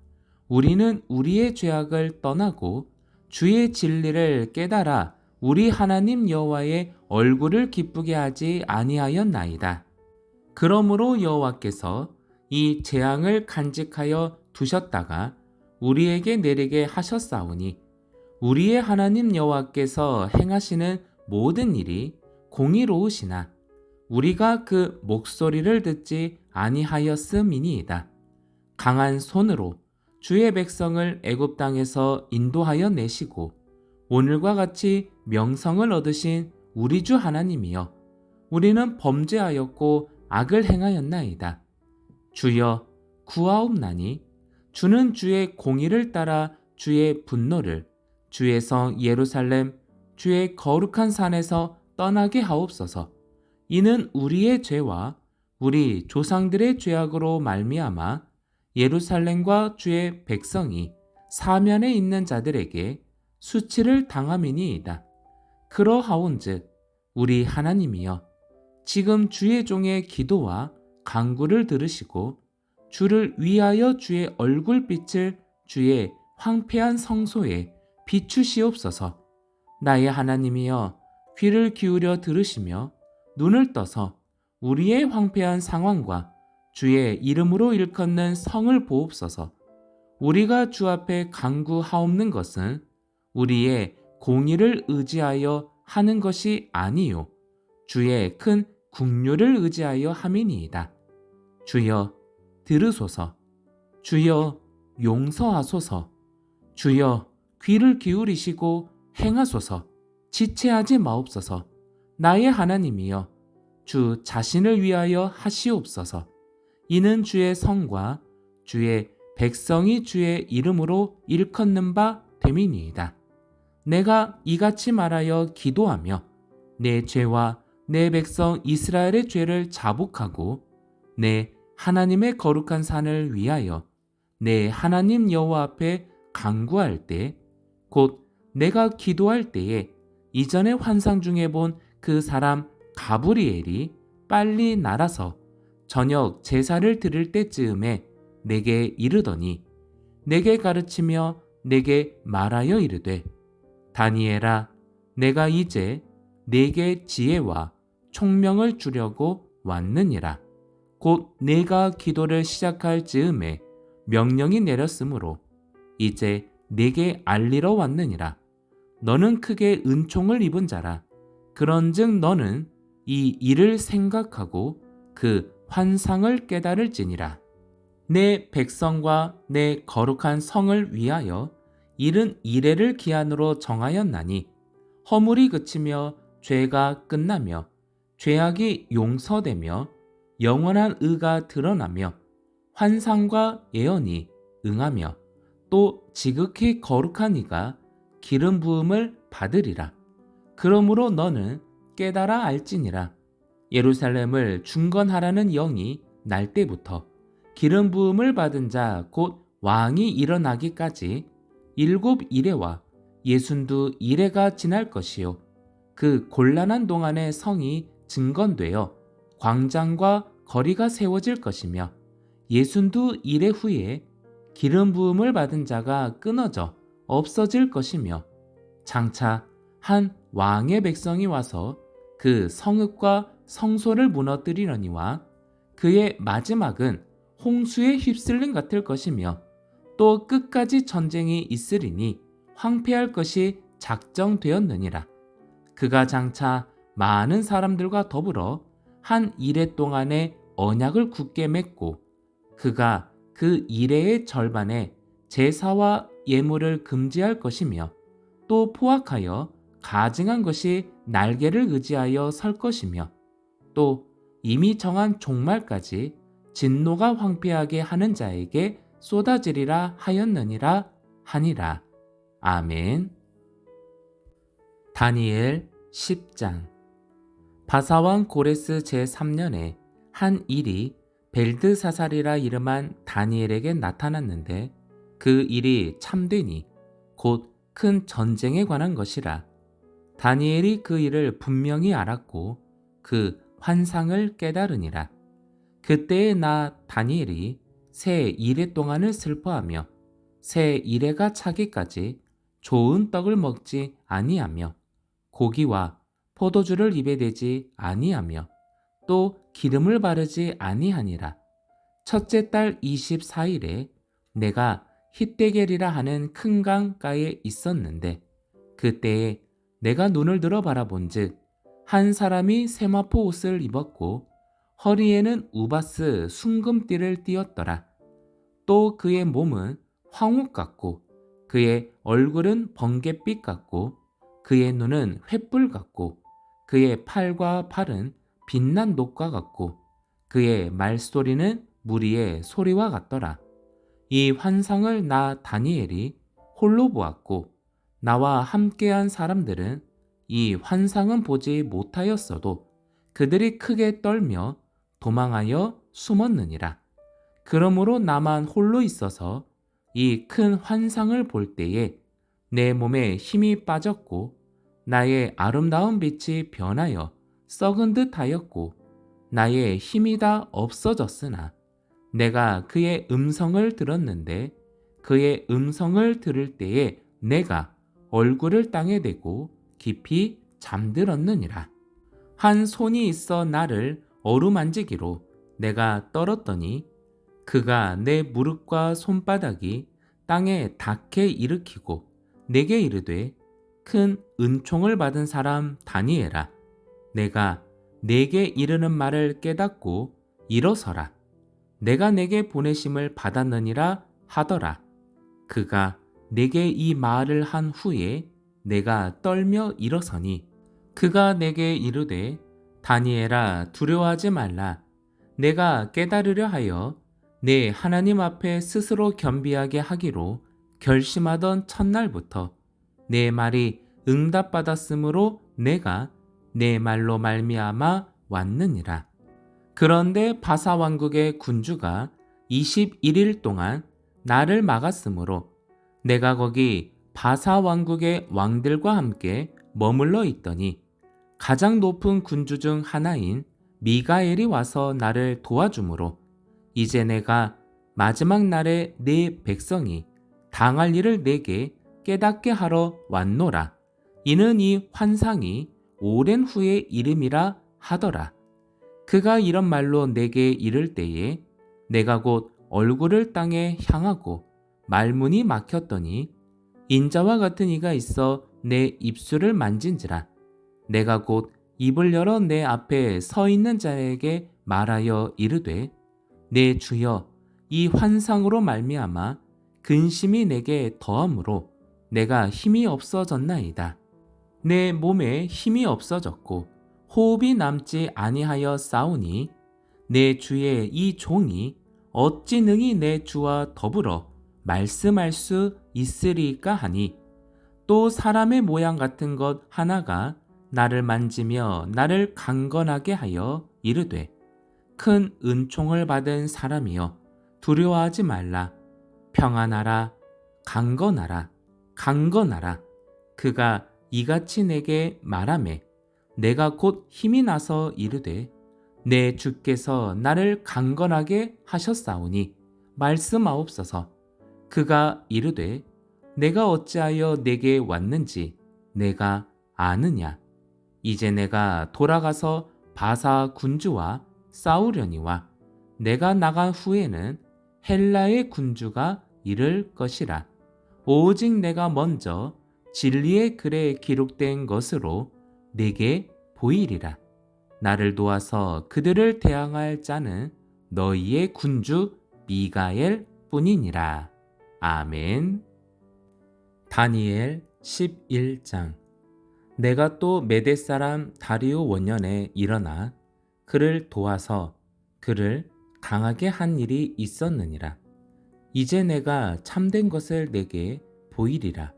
S1: 우리는 우리의 죄악을 떠나고 주의 진리를 깨달아 우리 하나님 여호와의 얼굴을 기쁘게 하지 아니하였나이다. 그러므로 여호와께서 이 재앙을 간직하여 두셨다가 우리에게 내리게 하셨사오니 우리의 하나님 여호와께서 행하시는 모든 일이 공의로우시나 우리가 그 목소리를 듣지 아니하였음이니이다. 강한 손으로 주의 백성을 애굽 땅에서 인도하여 내시고 오늘과 같이 명성을 얻으신 우리 주 하나님이여 우리는 범죄하였고 악을 행하였나이다. 주여 구하옵나니 주는 주의 공의를 따라 주의 분노를 주의 성 예루살렘 주의 거룩한 산에서 떠나게 하옵소서. 이는 우리의 죄와 우리 조상들의 죄악으로 말미암아 예루살렘과 주의 백성이 사면에 있는 자들에게 수치를 당함이니이다. 그러하온즉 우리 하나님이여 지금 주의 종의 기도와 간구를 들으시고 주를 위하여 주의 얼굴빛을 주의 황폐한 성소에 비추시옵소서. 나의 하나님이여 귀를 기울여 들으시며 눈을 떠서 우리의 황폐한 상황과 주의 이름으로 일컫는 성을 보옵소서. 우리가 주 앞에 간구하옵는 것은 우리의 공의를 의지하여 하는 것이 아니요 주의 큰 국률을 의지하여 함이니이다. 주여 들으소서. 주여 용서하소서. 주여 귀를 기울이시고 행하소서. 지체하지 마옵소서. 나의 하나님이여 주 자신을 위하여 하시옵소서. 이는 주의 성과 주의 백성이 주의 이름으로 일컫는 바 됨이니이다. 내가 이같이 말하여 기도하며 내 죄와 내 백성 이스라엘의 죄를 자복하고 내 하나님의 거룩한 산을 위하여 내 하나님 여호와 앞에 간구할 때 곧 내가 기도할 때에 이전에 환상 중에 본 그 사람 가브리엘이 빨리 날아서 저녁 제사를 드릴 때쯤에 내게 이르더니 내게 가르치며 내게 말하여 이르되 다니엘아 내가 이제 내게 지혜와 총명을 주려고 왔느니라. 곧 내가 기도를 시작할 즈음에 명령이 내렸으므로 이제 내게 알리러 왔느니라. 너는 크게 은총을 입은 자라. 그런즉 너는 이 일을 생각하고 그 환상을 깨달을지니라. 내 백성과 내 거룩한 성을 위하여 이른 이레를 기한으로 정하였나니 허물이 그치며 죄가 끝나며 죄악이 용서되며 영원한 의가 드러나며 환상과 예언이 응하며 또 지극히 거룩한 이가 기름 부음을 받으리라. 그러므로 너는 깨달아 알지니라. 예루살렘을 중건하라는 영이 날 때부터 기름 부음을 받은 자 곧 왕이 일어나기까지 7 이레와 62 이레가 지날 것이요 그 곤란한 동안에 성이 증건되어 광장과 거리가 세워질 것이며 62 이레 후에 기름 부음을 받은 자가 끊어져 없어질 것이며 장차 한 왕의 백성이 와서 그 성읍과 성소를 무너뜨리려니와 그의 마지막은 홍수에 휩쓸림 같을 것이며 또 끝까지 전쟁이 있으리니 황폐할 것이 작정되었느니라. 그가 장차 많은 사람들과 더불어 한 이레 동안의 언약을 굳게 맺고 그가 그 이레의 절반에 제사와 예물을 금지할 것이며 또 포악하여 가증한 것이 날개를 의지하여 설 것이며 또 이미 정한 종말까지 진노가 황폐하게 하는 자에게 쏟아지리라 하였느니라 하니라. 아멘. 다니엘 10장. 바사왕 고레스 제3년에 한 일이 벨드사살이라 이름한 다니엘에게 나타났는데 그 일이 참되니 곧 큰 전쟁에 관한 것이라. 다니엘이 그 일을 분명히 알았고 그 환상을 깨달으니라. 그때에 나 다니엘이 새 이레 동안을 슬퍼하며 새 이레가 차기까지 좋은 떡을 먹지 아니하며 고기와 포도주를 입에 대지 아니하며 또 기름을 바르지 아니하니라. 첫째 달 24일에 내가 hitdegel이라 하는 큰 강가에 있었는데 그때에 내가 눈을 들어 바라본즉 한 사람이 세마포 옷을 입었고 허리에는 우바스 순금띠를 띠었더라. 또 그의 몸은 황옥 같고 그의 얼굴은 번갯빛 같고 그의 눈은 횃불 같고 그의 팔과 발은 빛난 녹과 같고 그의 말소리는 무리의 소리와 같더라. 이 환상을 나 다니엘이 홀로 보았고 나와 함께한 사람들은 이 환상은 보지 못하였어도 그들이 크게 떨며 도망하여 숨었느니라. 그러므로 나만 홀로 있어서 이 큰 환상을 볼 때에 내 몸에 힘이 빠졌고 나의 아름다운 빛이 변하여 썩은 듯 하였고 나의 힘이 다 없어졌으나 내가 그의 음성을 들었는데 그의 음성을 들을 때에 내가 얼굴을 땅에 대고 깊이 잠들었느니라. 한 손이 있어 나를 어루만지기로 내가 떨었더니 그가 내 무릎과 손바닥이 땅에 닿게 일으키고 내게 이르되 큰 은총을 받은 사람 다니엘아 내가 내게 이르는 말을 깨닫고 일어서라 내가 내게 보내심을 받았느니라 하더라. 그가 내게 이 말을 한 후에 내가 떨며 일어서니 그가 내게 이르되 다니엘아 두려워하지 말라 내가 깨달으려 하여 내 하나님 앞에 스스로 겸비하게 하기로 결심하던 첫날부터 내 말이 응답받았으므로 내가 내 말로 말미암아 왔느니라. 그런데 바사 왕국의 군주가 21일 동안 나를 막았으므로 내가 거기 바사 왕국의 왕들과 함께 머물러 있더니 가장 높은 군주 중 하나인 미가엘이 와서 나를 도와주므로 이제 내가 마지막 날에 네 백성이 당할 일을 내게 깨닫게 하러 왔노라. 이는 이 환상이 오랜 후의 이름이라 하더라. 그가 이런 말로 내게 이를 때에 내가 곧 얼굴을 땅에 향하고 말문이 막혔더니 인자와 같은 이가 있어 내 입술을 만진지라. 내가 곧 입을 열어 내 앞에 서 있는 자에게 말하여 이르되 내 주여 이 환상으로 말미암아 근심이 내게 더함으로 내가 힘이 없어졌나이다. 내 몸에 힘이 없어졌고 호흡이 남지 아니하여 싸우니 내 주의 이 종이 어찌 능히 내 주와 더불어 말씀할 수 있으리까 하니 또 사람의 모양 같은 것 하나가 나를 만지며 나를 강건하게 하여 이르되 큰 은총을 받은 사람이여 두려워하지 말라 평안하라 강건하라 강건하라 그가 이같이 내게 말하매 내가 곧 힘이 나서 이르되 내 주께서 나를 강건하게 하셨사오니 말씀하옵소서. 그가 이르되 내가 어찌하여 내게 왔는지 내가 아느냐. 이제 내가 돌아가서 바사 군주와 싸우려니와 내가 나간 후에는 헬라의 군주가 이를 것이라. 오직 내가 먼저 진리의 글에 기록된 것으로 내게 보이리라. 나를 도와서 그들을 대항할 자는 너희의 군주 미가엘 뿐이니라. 아멘. 다니엘 11장. 내가 또 메대 사람 다리오 원년에 일어나 그를 도와서 그를 강하게 한 일이 있었느니라. 이제 내가 참된 것을 내게 보이리라.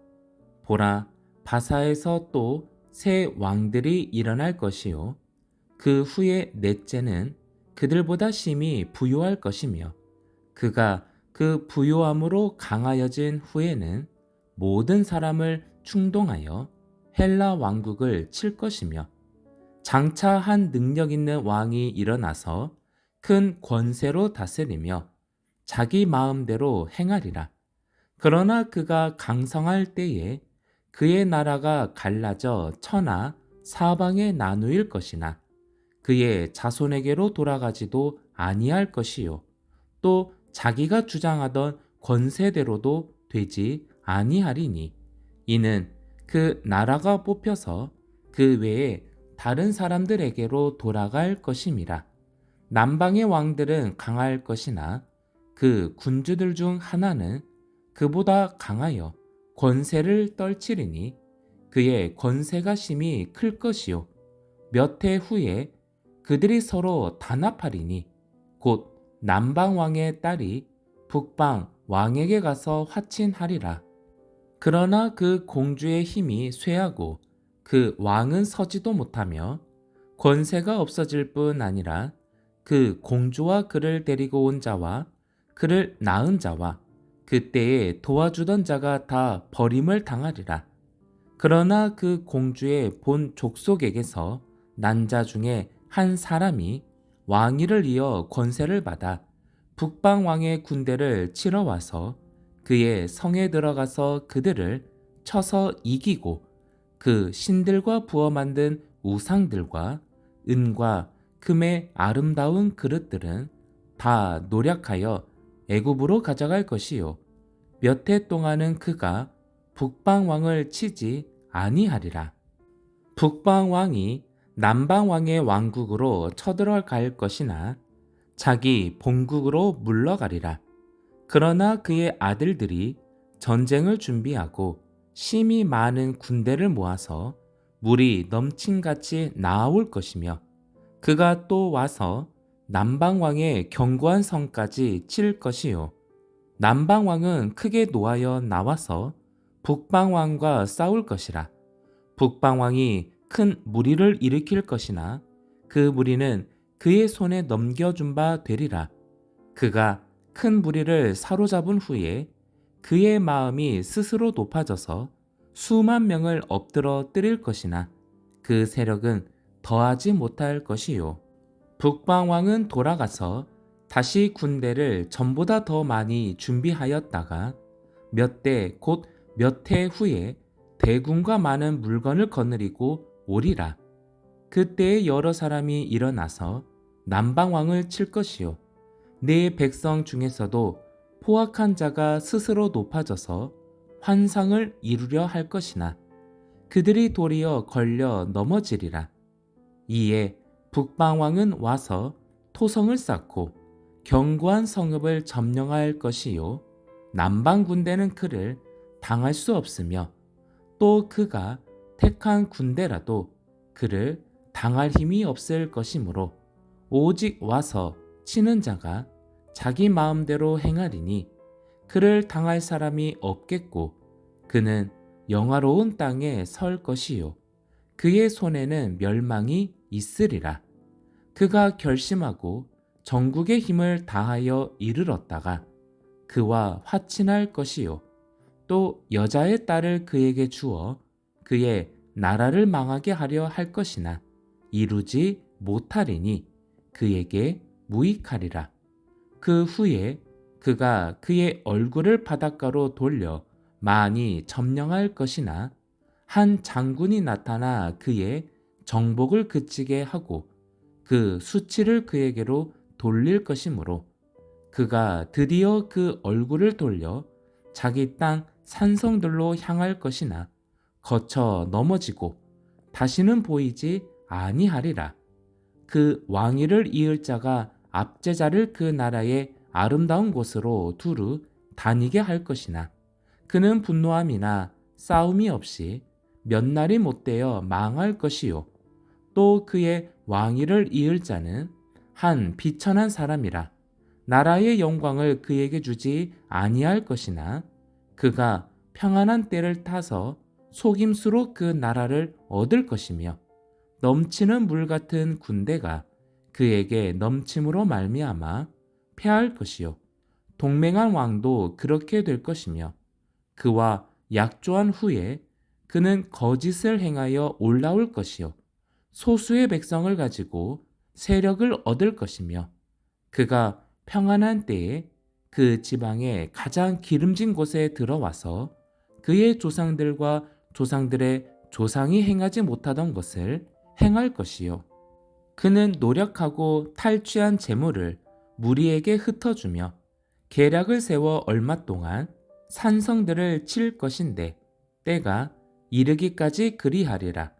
S1: 보라, 바사에서 또 새 왕들이 일어날 것이요 그 후에 넷째는 그들보다 심히 부요할 것이며 그가 그 부요함으로 강하여진 후에는 모든 사람을 충동하여 헬라 왕국을 칠 것이며 장차 한 능력 있는 왕이 일어나서 큰 권세로 다스리며 자기 마음대로 행하리라. 그러나 그가 강성할 때에 그의 나라가 갈라져 천하 사방에 나누일 것이나 그의 자손에게로 돌아가지도 아니할 것이요 또 자기가 주장하던 권세대로도 되지 아니하리니 이는 그 나라가 뽑혀서 그 외에 다른 사람들에게로 돌아갈 것임이라. 남방의 왕들은 강할 것이나 그 군주들 중 하나는 그보다 강하여 권세를 떨치리니 그의 권세가 심히 클 것이요 몇 해 후에 그들이 서로 단합하리니 곧 남방 왕의 딸이 북방 왕에게 가서 화친하리라. 그러나 그 공주의 힘이 쇠하고 그 왕은 서지도 못하며 권세가 없어질 뿐 아니라 그 공주와 그를 데리고 온 자와 그를 낳은 자와 그때에 도와주던 자가 다 버림을 당하리라. 그러나 그 공주의 본 족속에게서 난 자 중에 한 사람이 왕위를 이어 권세를 받아 북방 왕의 군대를 치러 와서 그의 성에 들어가서 그들을 쳐서 이기고 그 신들과 부어 만든 우상들과 은과 금의 아름다운 그릇들은 다 노력하여 애굽으로 가져갈 것이요 몇 해 동안은 그가 북방 왕을 치지 아니하리라. 북방 왕이 남방 왕의 왕국으로 쳐들어갈 것이나 자기 본국으로 물러가리라. 그러나 그의 아들들이 전쟁을 준비하고 심히 많은 군대를 모아서 물이 넘친같이 나아올 것이며 그가 또 와서 남방왕의 견고한 성까지 칠 것이요 남방왕은 크게 노하여 나와서 북방왕과 싸울 것이라. 북방왕이 큰 무리를 일으킬 것이나 그 무리는 그의 손에 넘겨준 바 되리라. 그가 큰 무리를 사로잡은 후에 그의 마음이 스스로 높아져서 수만 명을 엎드러 뜨릴 것이나 그 세력은 더하지 못할 것이요. 북방왕은 돌아가서 다시 군대를 전보다 더 많이 준비하였다가 몇 대 곧 몇 해 후에 대군과 많은 물건을 거느리고 오리라. 그때에 여러 사람이 일어나서 남방왕을 칠 것이요 내 백성 중에서도 포악한 자가 스스로 높아져서 환상을 이루려 할 것이나 그들이 도리어 걸려 넘어지리라. 이에 북방왕은 와서 토성을 쌓고 견고한 성읍을 점령할 것이요 남방 군대는 그를 당할 수 없으며 또 그가 택한 군대라도 그를 당할 힘이 없을 것이므로 오직 와서 치는 자가 자기 마음대로 행하리니 그를 당할 사람이 없겠고 그는 영화로운 땅에 설 것이요 그의 손에는 멸망이 있으리라. 그가 결심하고 전국의 힘을 다하여 이르렀다가 그와 화친할 것이요 또 여자의 딸을 그에게 주어 그의 나라를 망하게 하려 할 것이나 이루지 못하리니 그에게 무익하리라. 그 후에 그가 그의 얼굴을 바닷가로 돌려 많이 점령할 것이나 한 장군이 나타나 그의 정복을 그치게 하고 그 수치를 그에게로 돌릴 것이므로 그가 드디어 그 얼굴을 돌려 자기 땅 산성들로 향할 것이나 거쳐 넘어지고 다시는 보이지 아니하리라. 그 왕위를 이을 자가 압제자를 그 나라의 아름다운 곳으로 두루 다니게 할 것이나 그는 분노함이나 싸움이 없이 몇 날이 못되어 망할 것이요 또 그의 왕위를 이을 자는 한 비천한 사람이라 나라의 영광을 그에게 주지 아니할 것이나 그가 평안한 때를 타서 속임수로 그 나라를 얻을 것이며 넘치는 물 같은 군대가 그에게 넘침으로 말미암아 패할 것이요 동맹한 왕도 그렇게 될 것이며 그와 약조한 후에 그는 거짓을 행하여 올라올 것이요 소수의 백성을 가지고 세력을 얻을 것이며 그가 평안한 때에 그 지방의 가장 기름진 곳에 들어와서 그의 조상들과 조상들의 조상이 행하지 못하던 것을 행할 것이요 그는 노력하고 탈취한 재물을 무리에게 흩어주며 계략을 세워 얼마 동안 산성들을 칠 것인데 때가 이르기까지 그리하리라.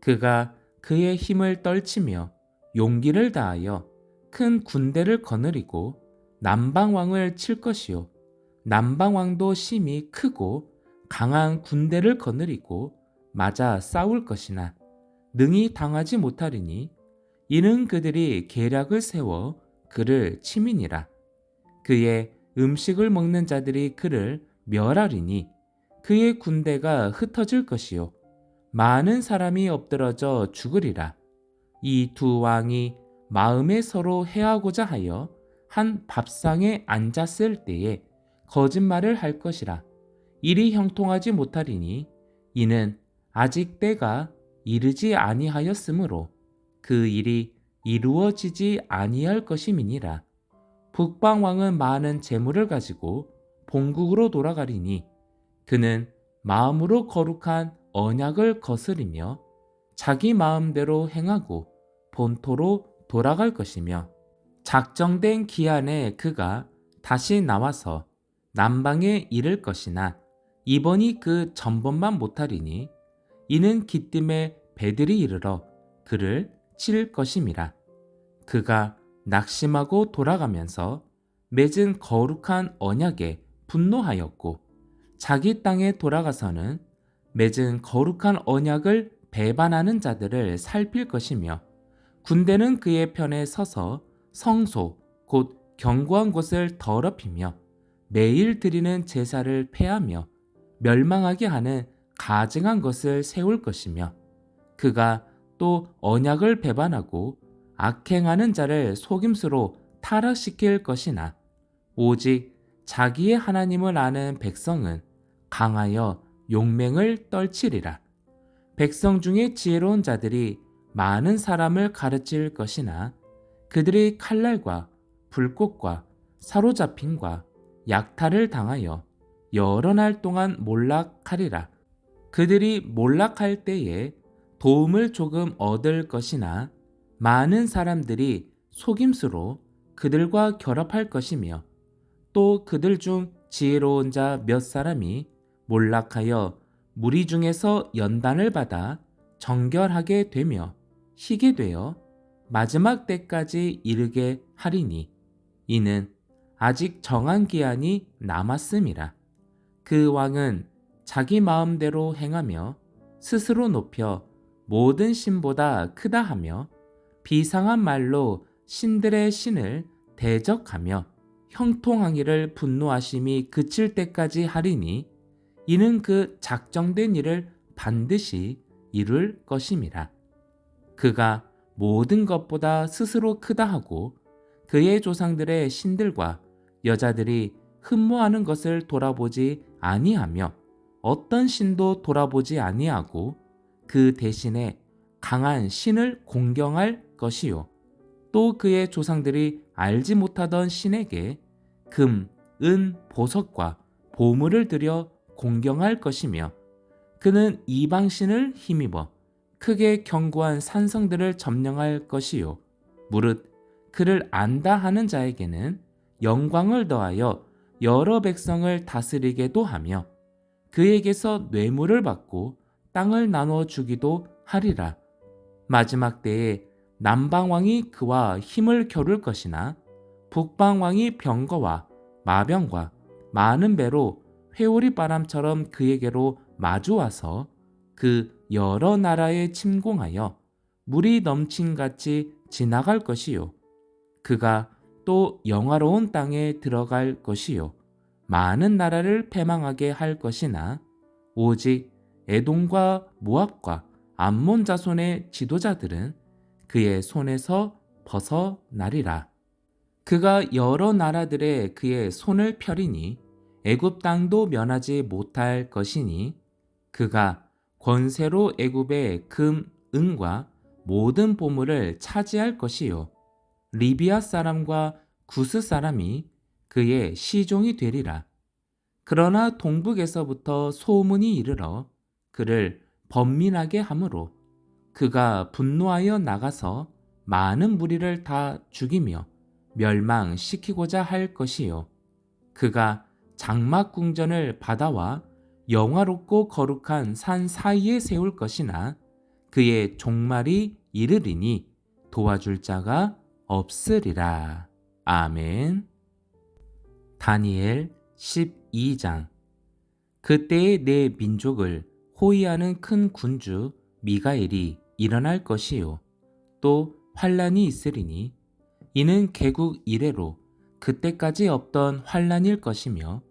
S1: 그가 그의 힘을 떨치며 용기를 다하여 큰 군대를 거느리고 남방왕을 칠 것이요 남방왕도 심히 크고 강한 군대를 거느리고 맞아 싸울 것이나 능히 당하지 못하리니 이는 그들이 계략을 세워 그를 치민이라. 그의 음식을 먹는 자들이 그를 멸하리니 그의 군대가 흩어질 것이요 많은 사람이 엎드러져 죽으리라. 이 두 왕이 마음에 서로 해하고자 하여 한 밥상에 앉았을 때에 거짓말을 할 것이라. 일이 형통하지 못하리니 이는 아직 때가 이르지 아니하였으므로 그 일이 이루어지지 아니할 것임이니라. 북방 왕은 많은 재물을 가지고 본국으로 돌아가리니 그는 마음으로 거룩한 언약을 거스리며 자기 마음대로 행하고 본토로 돌아갈 것이며 작정된 기한에 그가 다시 나와서 남방에 이를 것이나 이번이 그 전번만 못하리니 이는 기띔에 배들이 이르러 그를 칠 것임이라. 그가 낙심하고 돌아가면서 맺은 거룩한 언약에 분노하였고 자기 땅에 돌아가서는 맺은 거룩한 언약을 배반하는 자들을 살필 것이며 군대는 그의 편에 서서 성소 곧 견고한 곳을 더럽히며 매일 드리는 제사를 폐하며 멸망하게 하는 가증한 것을 세울 것이며 그가 또 언약을 배반하고 악행하는 자를 속임수로 타락시킬 것이나 오직 자기의 하나님을 아는 백성은 강하여 용맹을 떨치리라. 백성 중에 지혜로운 자들이 많은 사람을 가르칠 것이나 그들이 칼날과 불꽃과 사로잡힘과 약탈을 당하여 여러 날 동안 몰락하리라. 그들이 몰락할 때에 도움을 조금 얻을 것이나 많은 사람들이 속임수로 그들과 결합할 것이며 또 그들 중 지혜로운 자 몇 사람이 몰락하여 무리 중에서 연단을 받아 정결하게 되며 희게 되어 마지막 때까지 이르게 하리니 이는 아직 정한 기한이 남았음이라. 그 왕은 자기 마음대로 행하며 스스로 높여 모든 신보다 크다 하며 비상한 말로 신들의 신을 대적하며 형통하기를 분노하심이 그칠 때까지 하리니 이는 그 작정된 일을 반드시 이룰 것임이라. 그가 모든 것보다 스스로 크다 하고 그의 조상들의 신들과 여자들이 흠모하는 것을 돌아보지 아니하며 어떤 신도 돌아보지 아니하고 그 대신에 강한 신을 공경할 것이요 또 그의 조상들이 알지 못하던 신에게 금, 은, 보석과 보물을 들여 공경할 것이며 그는 이방신을 힘입어 크게 견고한 산성들을 점령할 것이요 무릇 그를 안다 하는 자에게는 영광을 더하여 여러 백성을 다스리게도 하며 그에게서 뇌물을 받고 땅을 나눠 주기도 하리라. 마지막 때에 남방왕이 그와 힘을 겨룰 것이나 북방왕이 병거와 마병과 많은 배로 회오리 바람처럼 그에게로 마주와서 그 여러 나라에 침공하여 물이 넘친같이 지나갈 것이요 그가 또 영화로운 땅에 들어갈 것이요 많은 나라를 패망하게 할 것이나 오직 에돔과 모압과 암몬 자손의 지도자들은 그의 손에서 벗어나리라. 그가 여러 나라들의 그의 손을 펴리니 애굽 땅도 면하지 못할 것이니 그가 권세로 애굽의 금, 은과 모든 보물을 차지할 것이요 리비아 사람과 구스 사람이 그의 시종이 되리라. 그러나 동북에서부터 소문이 이르러 그를 번민하게 하므로 그가 분노하여 나가서 많은 무리를 다 죽이며 멸망시키고자 할 것이요 그가 장막궁전을 바다와 영화롭고 거룩한 산 사이에 세울 것이나 그의 종말이 이르리니 도와줄 자가 없으리라. 아멘. 다니엘 12장. 그때에 내 민족을 호위하는 큰 군주 미가엘이 일어날 것이요 또 환란이 있으리니 이는 개국 이래로 그때까지 없던 환란일 것이며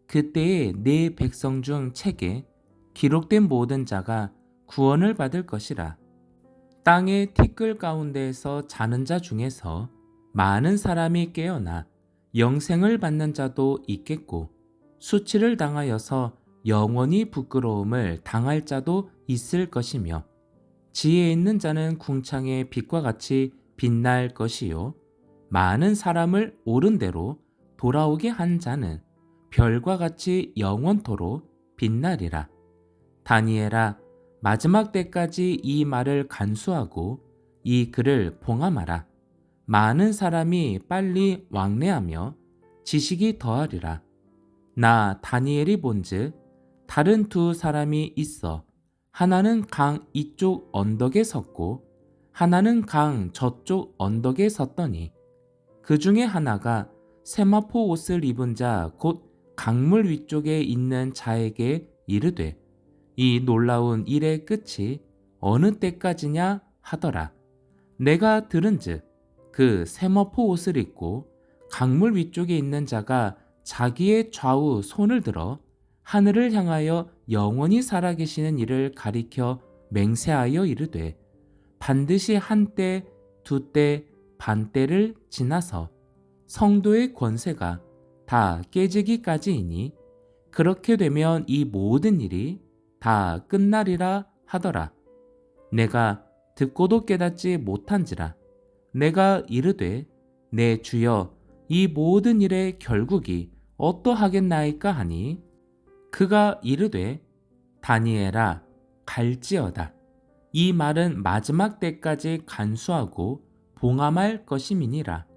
S1: 그때에 내 백성 중 책에 기록된 모든 자가 구원을 받을 것이라. 땅의 티끌 가운데에서 자는 자 중에서 많은 사람이 깨어나 영생을 받는 자도 있겠고, 수치를 당하여서 영원히 부끄러움을 당할 자도 있을 것이며, 지혜 있는 자는 궁창의 빛과 같이 빛날 것이요, 많은 사람을 옳은 대로 돌아오게 한 자는 별과 같이 영원토록 빛나리라. 다니엘아, 마지막 때까지 이 말을 간수하고 이 글을 봉함하라. 많은 사람이 빨리 왕래하며 지식이 더하리라. 나 다니엘이 본즉 다른 두 사람이 있어 하나는 강 이쪽 언덕에 섰고 하나는 강 저쪽 언덕에 섰더니 그 중에 하나가 세마포 옷을 입은 자 곧 강물 위쪽에 있는 자에게 이르되 이 놀라운 일의 끝이 어느 때까지냐 하더라. 내가 들은즉 그 세마포 옷을 입고 강물 위쪽에 있는 자가 자기의 좌우 손을 들어 하늘을 향하여 영원히 살아계시는 이를 가리켜 맹세하여 이르되 반드시 한때, 두때, 반때를 지나서 성도의 권세가 다 깨지기까지이니 그렇게 되면 이 모든 일이 다 끝나리라 하더라. 내가 듣고도 깨닫지 못한지라. 내가 이르되 내 주여 이 모든 일의 결국이 어떠하겠나이까 하니 그가 이르되 다니엘아 갈지어다. 이 말은 마지막 때까지 간수하고 봉함할 것임이니라.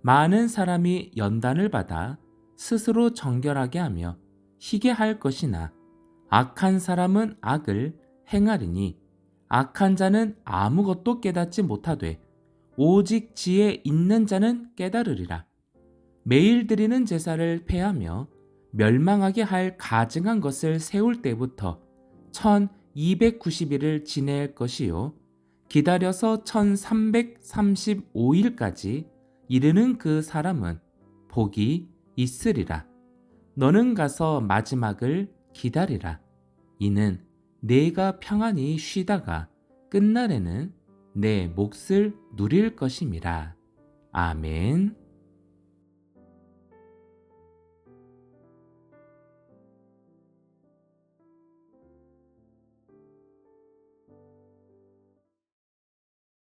S1: 많은 사람이 연단을 받아 스스로 정결하게 하며 희게 할 것이나 악한 사람은 악을 행하리니 악한 자는 아무것도 깨닫지 못하되 오직 지혜 있는 자는 깨달으리라. 매일 드리는 제사를 폐하며 멸망하게 할 가증한 것을 세울 때부터 1290일을 지낼 것이요 기다려서 1335일까지 이르는 그 사람은 복이 있으리라. 너는 가서 마지막을 기다리라. 이는 내가 평안히 쉬다가 끝날에는 내 몫을 누릴 것임이라. 아멘.